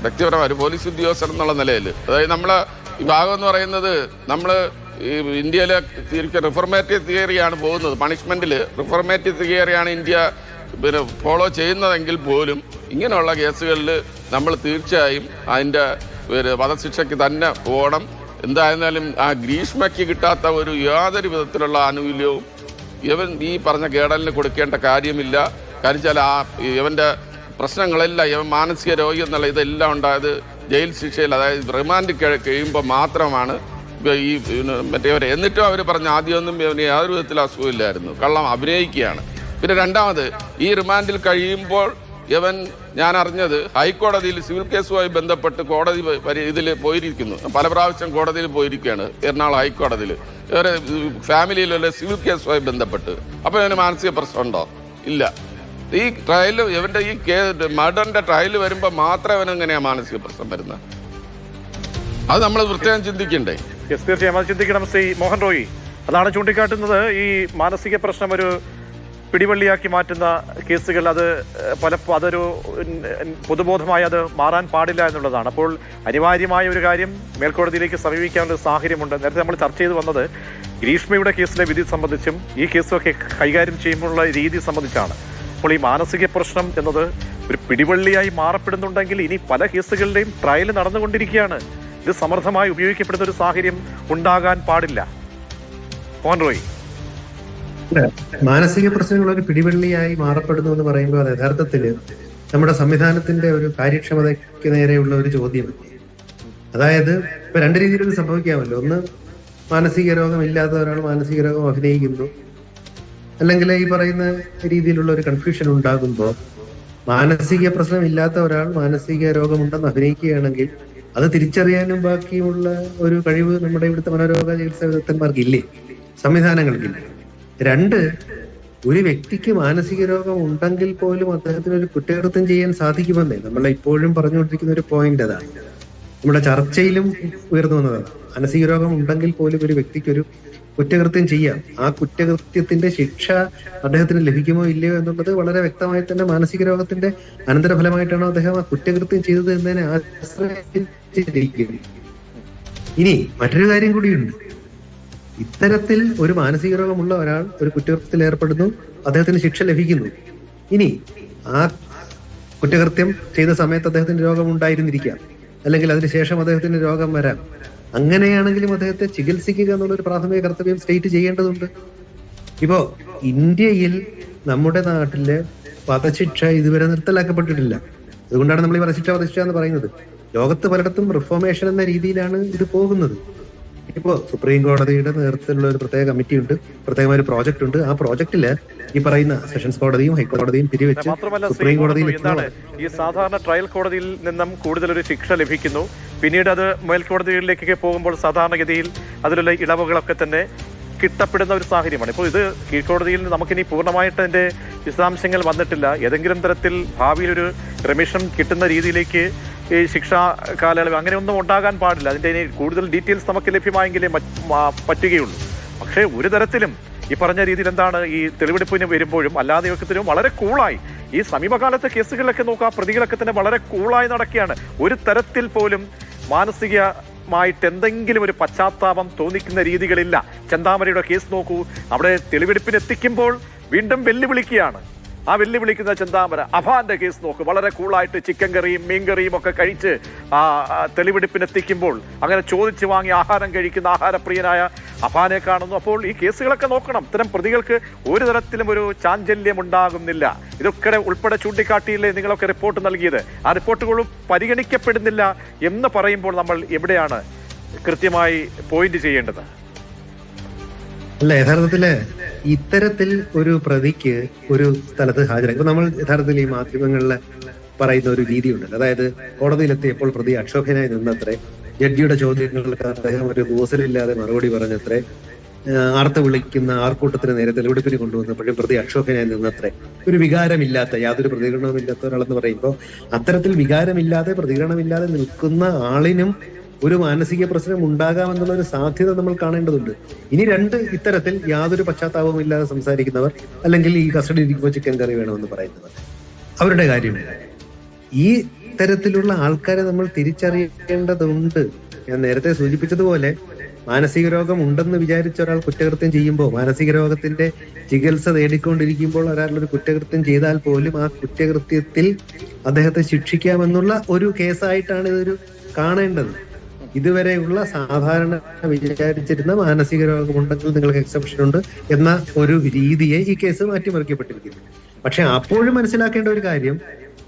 വ്യക്തിപരമായ ഒരു പോലീസ് ഉദ്യോഗസ്ഥൻ എന്നുള്ള നിലയിൽ. അതായത് നമ്മളെ ഈ ഭാഗം എന്ന് പറയുന്നത് നമ്മൾ ഈ ഇന്ത്യയിലെ റിഫോർമേറ്റീവ് തിയറിയാണ് പോകുന്നത്. പണിഷ്മെന്റിൽ റിഫോർമേറ്റീവ് തിയറിയാണ് ഇന്ത്യ ഫോളോ ചെയ്യുന്നതെങ്കിൽ പോലും ഇങ്ങനെയുള്ള കേസുകളിൽ നമ്മൾ തീർച്ചയായും അതിൻ്റെ വധശിക്ഷയ്ക്ക് തന്നെ പോകണം. എന്തായിരുന്നാലും ആ ഗ്രീഷ്മയ്ക്ക് കിട്ടാത്ത ഒരു യാതൊരു വിധത്തിലുള്ള ആനുകൂല്യവും ഇവൻ ഈ പറഞ്ഞ കേടലിന് കൊടുക്കേണ്ട കാര്യമില്ല. കാര്യം വെച്ചാൽ ഇവൻ്റെ പ്രശ്നങ്ങളെല്ലാം ഇവൻ മാനസിക രോഗി എന്നുള്ള ഇതെല്ലാം ഉണ്ടായത് ജയിൽ ശിക്ഷയിൽ, അതായത് റിമാൻഡ് കഴിയുമ്പോൾ മാത്രമാണ് ഈ മറ്റേവരെ. എന്നിട്ടും അവർ പറഞ്ഞ ആദ്യമൊന്നും ഇവന് യാതൊരു വിധത്തിൽ അസുഖമില്ലായിരുന്നു, കള്ളം അഭിനയിക്കുകയാണ്. പിന്നെ രണ്ടാമത് ഈ റിമാൻഡിൽ കഴിയുമ്പോൾ ഞാൻ അറിഞ്ഞത് ഹൈക്കോടതിയിൽ സിവിൽ കേസുമായി ബന്ധപ്പെട്ട് കോടതി ഇതിൽ പോയിരിക്കുന്നു, പല പ്രാവശ്യം കോടതിയിൽ പോയിരിക്കുകയാണ്, എറണാകുളം ഹൈക്കോടതിയിൽ ഇവരെ ഫാമിലിയിലുള്ള സിവിൽ കേസുമായി ബന്ധപ്പെട്ട്. അപ്പോൾ ഇവന് മാനസിക പ്രശ്നമുണ്ടോ? ഇല്ല. ഈ ട്രയൽ ഇവൻ്റെ ഈ മർഡറിൻ്റെ ട്രയൽ വരുമ്പോൾ മാത്രമേ അവനെങ്ങനെയാണ് മാനസിക പ്രശ്നം വരുന്നത്? അത് നമ്മൾ പ്രത്യേകം ചിന്തിക്കണ്ടേ? തീർച്ചയായും അത് ചിന്തിക്കണം. ശ്രീ മോഹൻ റോയി അതാണ് ചൂണ്ടിക്കാട്ടുന്നത്. ഈ മാനസിക പ്രശ്നം ഒരു പിടിവള്ളിയാക്കി മാറ്റുന്ന കേസുകൾ അതൊരു പൊതുബോധമായി അത് മാറാൻ പാടില്ല എന്നുള്ളതാണ്. അപ്പോൾ അനിവാര്യമായ ഒരു കാര്യം മേൽക്കോടതിയിലേക്ക് സമീപിക്കാനുള്ള സാഹചര്യമുണ്ട്. നേരത്തെ നമ്മൾ ചർച്ച ചെയ്ത് വന്നത് ഗ്രീഷ്മയുടെ കേസിലെ വിധി സംബന്ധിച്ചും ഈ കേസൊക്കെ കൈകാര്യം ചെയ്യുമ്പോഴുള്ള രീതി സംബന്ധിച്ചാണ്. അപ്പോൾ ഈ മാനസിക പ്രശ്നം എന്നത് ഒരു പിടിവള്ളിയായി മാറപ്പെടുന്നുണ്ടെങ്കിൽ ഇനി പല കേസുകളുടെയും ട്രയൽ നടന്നുകൊണ്ടിരിക്കുകയാണ്. ഇത് സമർത്ഥമായി ഉപയോഗിക്കപ്പെടുന്ന ഒരു സാഹചര്യം ഉണ്ടാകാൻ പാടില്ല. മോഹൻ റോയി, മാനസിക പ്രശ്നങ്ങൾ ഒരു പിടിവള്ളിയായി മാറപ്പെടുന്നു എന്ന് പറയുമ്പോൾ അത് യഥാർത്ഥത്തില് നമ്മുടെ സംവിധാനത്തിന്റെ ഒരു കാര്യക്ഷമതയ്ക്ക് നേരെയുള്ള ഒരു ചോദ്യം. അതായത് ഇപ്പൊ രണ്ട് രീതിയിൽ ഇത് സംഭവിക്കാമല്ലോ. ഒന്ന്, മാനസിക രോഗം ഇല്ലാത്ത ഒരാൾ മാനസിക രോഗം അഭിനയിക്കുന്നു, അല്ലെങ്കിൽ ഈ പറയുന്ന രീതിയിലുള്ള ഒരു കൺഫ്യൂഷൻ ഉണ്ടാകുമ്പോൾ മാനസിക പ്രശ്നം ഇല്ലാത്ത ഒരാൾ മാനസിക രോഗമുണ്ടെന്ന് അഭിനയിക്കുകയാണെങ്കിൽ അത് തിരിച്ചറിയാനും ബാക്കിയുള്ള ഒരു കഴിവ് നമ്മുടെ ഇവിടുത്തെ മനോരോഗ ചികിത്സാ വിദഗ്ധന്മാർക്കില്ലേ, സംവിധാനങ്ങൾക്കില്ല. രണ്ട്, ഒരു വ്യക്തിക്ക് മാനസിക രോഗം ഉണ്ടെങ്കിൽ പോലും അദ്ദേഹത്തിന് ഒരു കുറ്റകൃത്യം ചെയ്യാൻ സാധിക്കുമെന്നേ നമ്മൾ ഇപ്പോഴും പറഞ്ഞുകൊണ്ടിരിക്കുന്ന ഒരു പോയിന്റ് അതാണ്. നമ്മുടെ ചർച്ചയിലും ഉയർന്നു വന്നതാണ്. മാനസിക രോഗം ഉണ്ടെങ്കിൽ പോലും ഒരു വ്യക്തിക്ക് ഒരു കുറ്റകൃത്യം ചെയ്യാം. ആ കുറ്റകൃത്യത്തിന്റെ ശിക്ഷ അദ്ദേഹത്തിന് ലഭിക്കുമോ ഇല്ലയോ എന്നുള്ളത് വളരെ വ്യക്തമായി തന്നെ മാനസിക രോഗത്തിന്റെ അനന്തരഫലമായിട്ടാണോ അദ്ദേഹം ആ കുറ്റകൃത്യം ചെയ്തത് എന്നതിനെ ആശ്രയിച്ചിരിക്കും. ഇനി മറ്റൊരു കാര്യം കൂടിയുണ്ട്. ഇത്തരത്തിൽ ഒരു മാനസിക രോഗമുള്ള ഒരാൾ ഒരു കുറ്റകൃത്യത്തിൽ ഏർപ്പെടുന്നു, അദ്ദേഹത്തിന് ശിക്ഷ ലഭിക്കുന്നു. ഇനി ആ കുറ്റകൃത്യം ചെയ്ത സമയത്ത് അദ്ദേഹത്തിന് രോഗം ഉണ്ടായിരുന്നിരിക്കാം, അല്ലെങ്കിൽ അതിനുശേഷം അദ്ദേഹത്തിന് രോഗം വരാം. അങ്ങനെയാണെങ്കിലും അദ്ദേഹത്തെ ചികിത്സിക്കുക എന്നുള്ളൊരു പ്രാഥമിക കർത്തവ്യം സ്റ്റേറ്റ് ചെയ്യേണ്ടതുണ്ട്. ഇപ്പോ ഇന്ത്യയിൽ നമ്മുടെ നാട്ടില് വധശിക്ഷ ഇതുവരെ നിർത്തലാക്കപ്പെട്ടിട്ടില്ല. അതുകൊണ്ടാണ് നമ്മൾ ഈ വധശിക്ഷ എന്ന് പറയുന്നത്. ലോകത്ത് പലയിടത്തും റിഫോർമേഷൻ എന്ന രീതിയിലാണ് ഇത് പോകുന്നത്. ഇപ്പോ സുപ്രീം കോടതിയുടെ നേതൃത്വത്തിലുള്ള ഒരു പ്രത്യേക കമ്മിറ്റി ഉണ്ട്, പ്രത്യേകമായ ഒരു പ്രോജക്ട് ഉണ്ട്. ആ പ്രോജക്റ്റില് ഈ പറയുന്ന സെഷൻസ് കോടതിയും ഹൈക്കോടതിയും പിരിവെച്ച് സുപ്രീം കോടതിയിൽ ഈ സാധാരണ ട്രയൽ കോടതിയിൽ നിന്നും കൂടുതലൊരു ശിക്ഷ ലഭിക്കുന്നു, പിന്നീട് അത് മേൽക്കോടതികളിലേക്ക് പോകുമ്പോൾ സാധാരണഗതിയിൽ അതിലുള്ള ഇളവുകളൊക്കെ തന്നെ കിട്ടപ്പെടുന്ന ഒരു സാഹചര്യമാണ്. ഇപ്പോൾ ഇത് കീഴ്ക്കോടതിയിൽ നമുക്കിനി പൂർണ്ണമായിട്ട് അതിന്റെ വിശദാംശങ്ങൾ വന്നിട്ടില്ല. ഏതെങ്കിലും തരത്തിൽ ഭാവിയിൽ ഒരു റെമിഷൻ കിട്ടുന്ന രീതിയിലേക്ക് ഈ ശിക്ഷാ കാലയളവ് അങ്ങനെയൊന്നും ഉണ്ടാകാൻ പാടില്ല. അതിന്റെ ഇനി കൂടുതൽ ഡീറ്റെയിൽസ് നമുക്ക് ലഭ്യമായെങ്കിലേ പറ്റുകയുള്ളൂ. പക്ഷേ ഒരു തരത്തിലും ഈ പറഞ്ഞ രീതിയിൽ എന്താണ് ഈ തെളിവെടുപ്പിന് വരുമ്പോഴും അല്ലാതെ യോഗത്തിനും വളരെ കൂളായി ഈ സമീപകാലത്തെ കേസുകളിലൊക്കെ നോക്കുക, പ്രതികളൊക്കെ തന്നെ വളരെ കൂളായി നടക്കുകയാണ്. ഒരു തരത്തിൽ പോലും മാനസികമായിട്ട് എന്തെങ്കിലും ഒരു പശ്ചാത്താപം തോന്നിക്കുന്ന രീതികളില്ല. ചെന്താമരയുടെ കേസ് നോക്കൂ, അവിടെ തെളിവെടുപ്പിന് എത്തിക്കുമ്പോൾ വീണ്ടും വെല്ലുവിളിക്കുകയാണ്. ആ വെല്ലുവിളിക്കുന്ന ചെന്താമര. അഫാന്റെ കേസ് നോക്ക്, വളരെ കൂളായിട്ട് ചിക്കൻ കറിയും മീൻകറിയും ഒക്കെ കഴിച്ച് തെളിവെടുപ്പിനെത്തിക്കുമ്പോൾ അങ്ങനെ ചോദിച്ചു വാങ്ങി ആഹാരം കഴിക്കുന്ന ആഹാരപ്രിയനായ അഫാനെ കാണുന്നു. അപ്പോൾ ഈ കേസുകളൊക്കെ നോക്കണം, ഇത്തരം പ്രതികൾക്ക് ഒരു തരത്തിലും ഒരു ചാഞ്ചല്യം ഉണ്ടാകുന്നില്ല. ഇതൊക്കെ ഉൾപ്പെടെ ചൂണ്ടിക്കാട്ടിയില്ലേ നിങ്ങളൊക്കെ റിപ്പോർട്ട് നൽകിയത്? ആ റിപ്പോർട്ടുകളും പരിഗണിക്കപ്പെടുന്നില്ല എന്ന് പറയുമ്പോൾ നമ്മൾ എവിടെയാണ് കൃത്യമായി പോയിന്റ് ചെയ്യേണ്ടത്? അല്ല, യഥാർത്ഥത്തില് ഇത്തരത്തിൽ ഒരു പ്രതിക്ക് ഒരു സ്ഥലത്ത് ഹാജരായി, ഇപ്പൊ നമ്മൾ യഥാർത്ഥത്തിൽ ഈ മാധ്യമങ്ങളിൽ പറയുന്ന ഒരു രീതിയുണ്ട്. അതായത് കോടതിയിലെത്തിയപ്പോൾ പ്രതി അക്ഷോഭ്യനായി നിന്നത്രേ, ജഡ്ജിയുടെ ചോദ്യങ്ങൾക്ക് അദ്ദേഹം ഒരു കൂസലില്ലാതെ മറുപടി പറഞ്ഞത്രേ, ആർത്ത് വിളിക്കുന്ന ആർക്കൂട്ടത്തിന് നേരെ തെളിവെടുപ്പിന് കൊണ്ടുവന്നപ്പോഴും പ്രതി അക്ഷോഭ്യനായി നിന്നത്രേ. ഒരു വികാരമില്ലാത്ത, യാതൊരു പ്രതികരണവും ഇല്ലാത്ത ഒരാളെന്ന് പറയുമ്പോൾ അത്തരത്തിൽ വികാരമില്ലാതെ പ്രതികരണമില്ലാതെ നിൽക്കുന്ന ആളിനും ഒരു മാനസിക പ്രശ്നം ഉണ്ടാകാമെന്നുള്ള ഒരു സാധ്യത നമ്മൾ കാണേണ്ടതുണ്ട്. ഇനി രണ്ട് ഇത്തരത്തിൽ യാതൊരു പശ്ചാത്താപവും ഇല്ലാതെ സംസാരിക്കുന്നവർ, അല്ലെങ്കിൽ ഈ കസ്റ്റഡി ഇരിക്കുമ്പോൾ ചിക്കൻ കറി വേണമെന്ന് പറയുന്നവർ, അവരുടെ കാര്യമില്ല. ഈ തരത്തിലുള്ള ആൾക്കാരെ നമ്മൾ തിരിച്ചറിയേണ്ടതുണ്ട്. ഞാൻ നേരത്തെ സൂചിപ്പിച്ചതുപോലെ മാനസിക രോഗം ഉണ്ടെന്ന് വിചാരിച്ച ഒരാൾ കുറ്റകൃത്യം ചെയ്യുമ്പോൾ, മാനസിക രോഗത്തിന്റെ ചികിത്സ നേടിക്കൊണ്ടിരിക്കുമ്പോൾ ഒരാളൊരു കുറ്റകൃത്യം ചെയ്താൽ പോലും ആ കുറ്റകൃത്യത്തിൽ അദ്ദേഹത്തെ ശിക്ഷിക്കാമെന്നുള്ള ഒരു കേസായിട്ടാണ് ഇതൊരു കാണേണ്ടത്. ഇതുവരെയുള്ള സാധാരണ വിചാരിച്ചിരുന്ന മാനസിക രോഗമുണ്ടെങ്കിൽ നിങ്ങൾക്ക് എക്സെപ്ഷൻ ഉണ്ട് എന്ന ഒരു രീതിയെ ഈ കേസ് മാറ്റിമറിക്കപ്പെട്ടിരിക്കുന്നു. പക്ഷെ അപ്പോഴും മനസ്സിലാക്കേണ്ട ഒരു കാര്യം,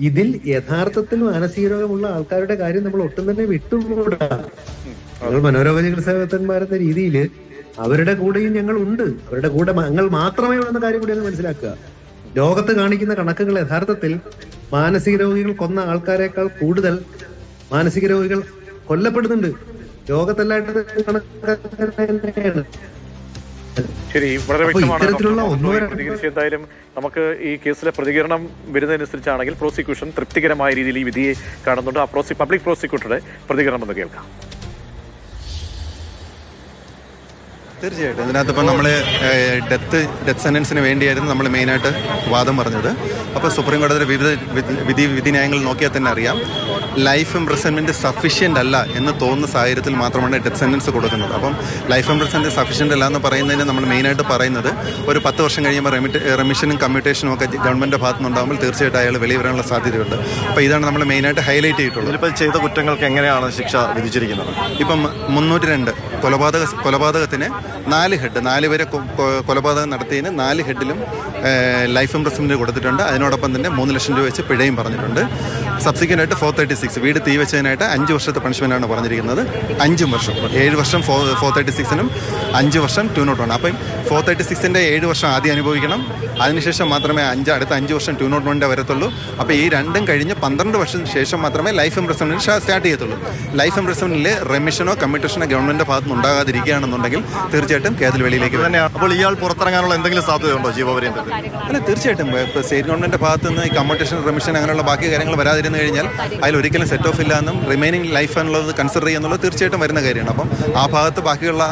ഇതിൽ യഥാർത്ഥത്തിൽ മാനസിക രോഗമുള്ള ആൾക്കാരുടെ കാര്യം നമ്മൾ ഒട്ടും തന്നെ വിട്ടുകൂടാ. ഞങ്ങൾ മനോരോഗ ചികിത്സാ വിദഗ്ധന്മാരെന്ന രീതിയിൽ അവരുടെ കൂടെയും ഞങ്ങൾ ഉണ്ട്. അവരുടെ കൂടെ ഞങ്ങൾ മാത്രമേ ഉള്ളെന്ന കാര്യം കൂടി ഒന്ന് മനസ്സിലാക്കുക. ലോകത്ത് കാണിക്കുന്ന കണക്കുകൾ യഥാർത്ഥത്തിൽ മാനസിക രോഗികൾ കൊന്ന ആൾക്കാരെക്കാൾ കൂടുതൽ മാനസിക രോഗികൾ കൊല്ലപ്പെടുന്നുണ്ട്. ലോകത്തെല്ലായിട്ട് കണക്കാണ്. ശരി, വളരെ വ്യക്തമാണ്. എന്തായാലും നമുക്ക് ഈ കേസിലെ പ്രതികരണം വരുന്നതനുസരിച്ചാണെങ്കിൽ പ്രോസിക്യൂഷൻ തൃപ്തികരമായ രീതിയിൽ ഈ വിധിയെ കാണുന്നുണ്ട്. ആ പബ്ലിക് പ്രോസിക്യൂട്ടറുടെ പ്രതികരണം എന്ന് കേൾക്കാം. തീർച്ചയായിട്ടും ഇതിനകത്ത് ഇപ്പം നമ്മൾ ഡെത്ത് സെൻറ്റൻസിന് വേണ്ടിയായിരുന്നു നമ്മൾ മെയിനായിട്ട് വാദം പറഞ്ഞത്. അപ്പോൾ സുപ്രീം കോടതിയുടെ വിധിന്യായങ്ങൾ നോക്കിയാൽ തന്നെ അറിയാം, ലൈഫ് ഇംപ്രിസൺമെൻറ്റ് സഫീഷ്യൻ്റ് അല്ല എന്ന് തോന്നുന്ന സാഹചര്യത്തിൽ മാത്രമാണ് ഡെത്ത് സെൻറ്റൻസ് കൊടുക്കുന്നത്. അപ്പം ലൈഫ് ഇംപ്രിസൺമെൻറ്റ് സഫീഷ്യൻ്റ് അല്ല എന്ന് പറയുന്നതിന് നമ്മൾ മെയിനായിട്ട് പറയുന്നത്, ഒരു 10 വർഷം കഴിയുമ്പോൾ റെമിഷനും കമ്മ്യൂട്ടേഷനും ഒക്കെ ഗവൺമെൻറ്റിൻ്റെ ഭാഗത്തു നിന്നുണ്ടാകുമ്പോൾ തീർച്ചയായിട്ടും അയാൾ വെളിയിൽ വരാനുള്ള സാധ്യതയുണ്ട്. അപ്പോൾ ഇതാണ് നമ്മൾ മെയിനായിട്ട് ഹൈലൈറ്റ് ചെയ്തിട്ടുള്ളത്. ഇതിലിപ്പോൾ ചെയ്ത കുറ്റങ്ങൾക്ക് എങ്ങനെയാണ് ശിക്ഷ വിധിച്ചിരിക്കുന്നത്? ഇപ്പം 302 കൊലപാതകത്തിന് 4 ഹെഡ്, 4 പേരെ കൊലപാതകം നടത്തിയതിന് 4 ഹെഡിലും ലൈഫ് ഇംപ്രിസൺമെൻറ്റ് കൊടുത്തിട്ടുണ്ട്. അതിനോടൊപ്പം തന്നെ 3 ലക്ഷം രൂപ വെച്ച് പിഴയും പറഞ്ഞിട്ടുണ്ട്. സബ്സിക്വൻ്റ് ആയിട്ട് 436 വീട് തീ വെച്ചതിനായിട്ട് 5 വർഷത്തെ പണിഷ്മെൻ്റാണ് പറഞ്ഞിരിക്കുന്നത്. 5 വർഷം, 7 വർഷം 436നും 5 വർഷം 201. അപ്പം 436ൻ്റെ 7 വർഷം ആദ്യം അനുഭവിക്കണം, അതിനുശേഷം മാത്രമേ അടുത്ത 5 വർഷം 201 വരത്തുള്ളൂ. അപ്പോൾ ഈ രണ്ടും കഴിഞ്ഞ് 12 വർഷം ശേഷം മാത്രമേ ലൈഫ് ഇംപ്രിസൺമെൻറ്റ് സ്റ്റാർട്ട് ചെയ്യത്തുള്ളൂ. ലൈഫ് ഇംപ്രിസൺമെൻറ്റിൽ റെമിഷനോ കമ്മ്യൂട്ടേഷനോ ഗവൺമെൻറ്റിൻ്റെ ഭാഗത്ത് നിന്ന് ഉണ്ടാകാതിരിക്കുകയാണെന്നുണ്ടെങ്കിൽ തീർച്ചയായിട്ടും കേരള വെളിയിലേക്ക് തന്നെയാണ്. അപ്പോൾ ഇയാൾ പുറത്തിറങ്ങാനുള്ള എന്തെങ്കിലും സാധ്യതയുണ്ടോ ജീവപര്യന്തത്തിൽ? അല്ല, തീർച്ചയായിട്ടും ഇപ്പോൾ സ്റ്റേറ്റ് ഗവൺമെൻറ്റിൻ്റെ ഭാഗത്ത് നിന്ന് ഈ കമ്മ്യൂട്ടേഷൻ, റെമിഷൻ അങ്ങനെയുള്ള ബാക്കി കാര്യങ്ങൾ വരാതിരുന്നു കഴിഞ്ഞാൽ അതിലൊരിക്കലും സെറ്റ് ഓഫ് ഇല്ല എന്നും റിമൈനിങ് ലൈഫ് എന്നുള്ളത് കൺസിഡർ ചെയ്യുന്നുള്ളത് തീർച്ചയായിട്ടും വരുന്ന കാര്യമാണ്. അപ്പം ആ ഭാഗത്ത് ബാക്കിയുള്ള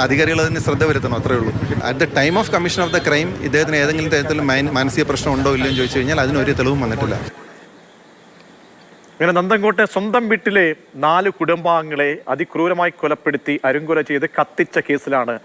അധികാരികൾ അതിന് ശ്രദ്ധ വരുത്തണം, അത്രേ ഉള്ളൂ. At the time of commission of the crime ഇദ്ദേഹത്തിന് ഏതെങ്കിലും തരത്തിൽ മാനസിക പ്രശ്നം ഉണ്ടോ ഇല്ലയോ എന്ന് ചോദിച്ചു കഴിഞ്ഞാൽ അതിനൊരു തെളിവും വന്നിട്ടില്ല. ഇങ്ങനെ നന്തൻകോട്ടെ സ്വന്തം വീട്ടിലെ 4 കുടുംബാംഗങ്ങളെ അതിക്രൂരമായി കൊലപ്പെടുത്തി അരുങ്കൊല ചെയ്ത് കത്തിച്ച കേസിലാണ്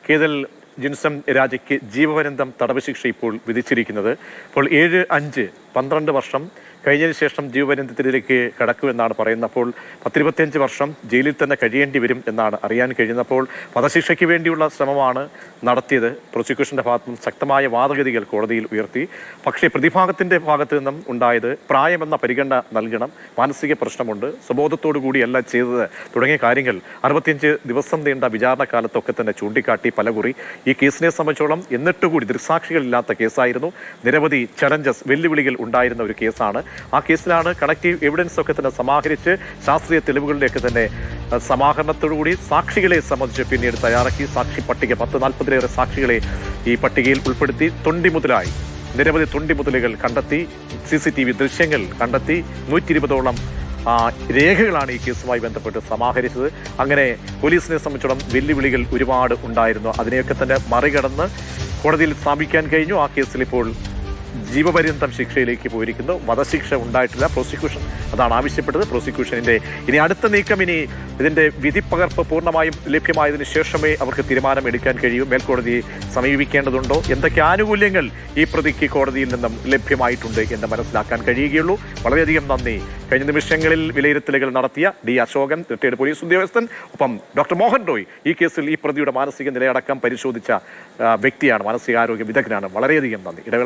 കേതൽ ജിൻസൺ രാജയ്ക്ക് ജീവപര്യന്തം തടവ് ശിക്ഷ ഇപ്പോൾ വിധിച്ചിരിക്കുന്നത്. ഇപ്പോൾ 7-5-12 വർഷം കഴിഞ്ഞതിന് ശേഷം ജീവപര്യന്തത്തിലേക്ക് കടക്കുമെന്നാണ് പറയുന്നത്. അപ്പോൾ 10-25 വർഷം ജയിലിൽ തന്നെ കഴിയേണ്ടി വരും എന്നാണ് അറിയാൻ കഴിയുന്നപ്പോൾ വധശിക്ഷയ്ക്ക് വേണ്ടിയുള്ള ശ്രമമാണ് നടത്തിയത്. പ്രോസിക്യൂഷന്റെ ഭാഗത്തു നിന്നും ശക്തമായ വാദഗതികൾ കോടതിയിൽ ഉയർത്തി. പക്ഷേ പ്രതിഭാഗത്തിന്റെ ഭാഗത്തു നിന്നും ഉണ്ടായത് പ്രായമെന്ന പരിഗണന നൽകണം, മാനസിക പ്രശ്നമുണ്ട്, സ്വബോധത്തോടു കൂടിയല്ല ചെയ്തത് തുടങ്ങിയ കാര്യങ്ങൾ 65 ദിവസം നീണ്ട വിചാരണ കാലത്തൊക്കെ തന്നെ ചൂണ്ടിക്കാട്ടി പലകുറി. ഈ കേസിനെ സംബന്ധിച്ചോളം എന്നിട്ടുകൂടി ദൃക്സാക്ഷികളില്ലാത്ത കേസായിരുന്നു. നിരവധി ചലഞ്ചസ്, വെല്ലുവിളികൾ ഉണ്ടായിരുന്ന ഒരു കേസാണ്. ആ കേസിലാണ് കണക്റ്റീവ് എവിഡൻസ് ഒക്കെ തന്നെ സമാഹരിച്ച് ശാസ്ത്രീയ തെളിവുകളിലേക്ക് തന്നെ സമാഹരണത്തോടുകൂടി സാക്ഷികളെ സംബന്ധിച്ച് പിന്നീട് തയ്യാറാക്കി സാക്ഷി പട്ടിക 10-40 സാക്ഷികളെ ഈ പട്ടികയിൽ ഉൾപ്പെടുത്തി തൊണ്ടിമുതലായി നിരവധി തൊണ്ടിമുതലുകൾ കണ്ടെത്തി, CCTV ദൃശ്യങ്ങൾ കണ്ടെത്തി, 120ഓളം രേഖകളാണ് ഈ കേസുമായി ബന്ധപ്പെട്ട് സമാഹരിച്ചത്. അങ്ങനെ പോലീസിനെ സംബന്ധിച്ചിടത്തോളം വെല്ലുവിളികൾ ഒരുപാട് ഉണ്ടായിരുന്നു. അതിനെയൊക്കെ തന്നെ മറികടന്ന് കോടതിയിൽ സ്ഥാപിക്കാൻ കഴിഞ്ഞു. ആ കേസിൽ ഇപ്പോൾ ജീവപര്യന്തം ശിക്ഷയിലേക്ക് പോയിരിക്കുന്നു. വധശിക്ഷ ഉണ്ടായിട്ടില്ല. പ്രോസിക്യൂഷൻ അതാണ് ആവശ്യപ്പെട്ടത്. പ്രോസിക്യൂഷനിന്റെ ഇനി അടുത്ത നീക്കം, ഇനി ഇതിന്റെ വിധിപ്പകർപ്പ് പൂർണ്ണമായും ലഭ്യമായതിനു ശേഷമേ അവർക്ക് തീരുമാനം എടുക്കാൻ കഴിയൂ. മേൽക്കോടതിയെ സമീപിക്കേണ്ടതുണ്ടോ, എന്തൊക്കെ ആനുകൂല്യങ്ങൾ ഈ പ്രതിക്ക് കോടതിയിൽ നിന്നും ലഭ്യമായിട്ടുണ്ട് എന്ന് മനസ്സിലാക്കാൻ കഴിയുകയുള്ളൂ. വളരെയധികം നന്ദി. കഴിഞ്ഞ നിമിഷങ്ങളിൽ വിലയിരുത്തലുകൾ നടത്തിയ D. അശോകൻ, റിട്ടയർഡ് പോലീസ് ഉദ്യോഗസ്ഥൻ, ഒപ്പം ഡോക്ടർ മോഹൻ റോയ്, ഈ കേസിൽ ഈ പ്രതിയുടെ മാനസിക നിലയടക്കം പരിശോധിച്ച വ്യക്തിയാണ്, മാനസികാരോഗ്യ വിദഗ്ധനാണ്. വളരെയധികം നന്ദി.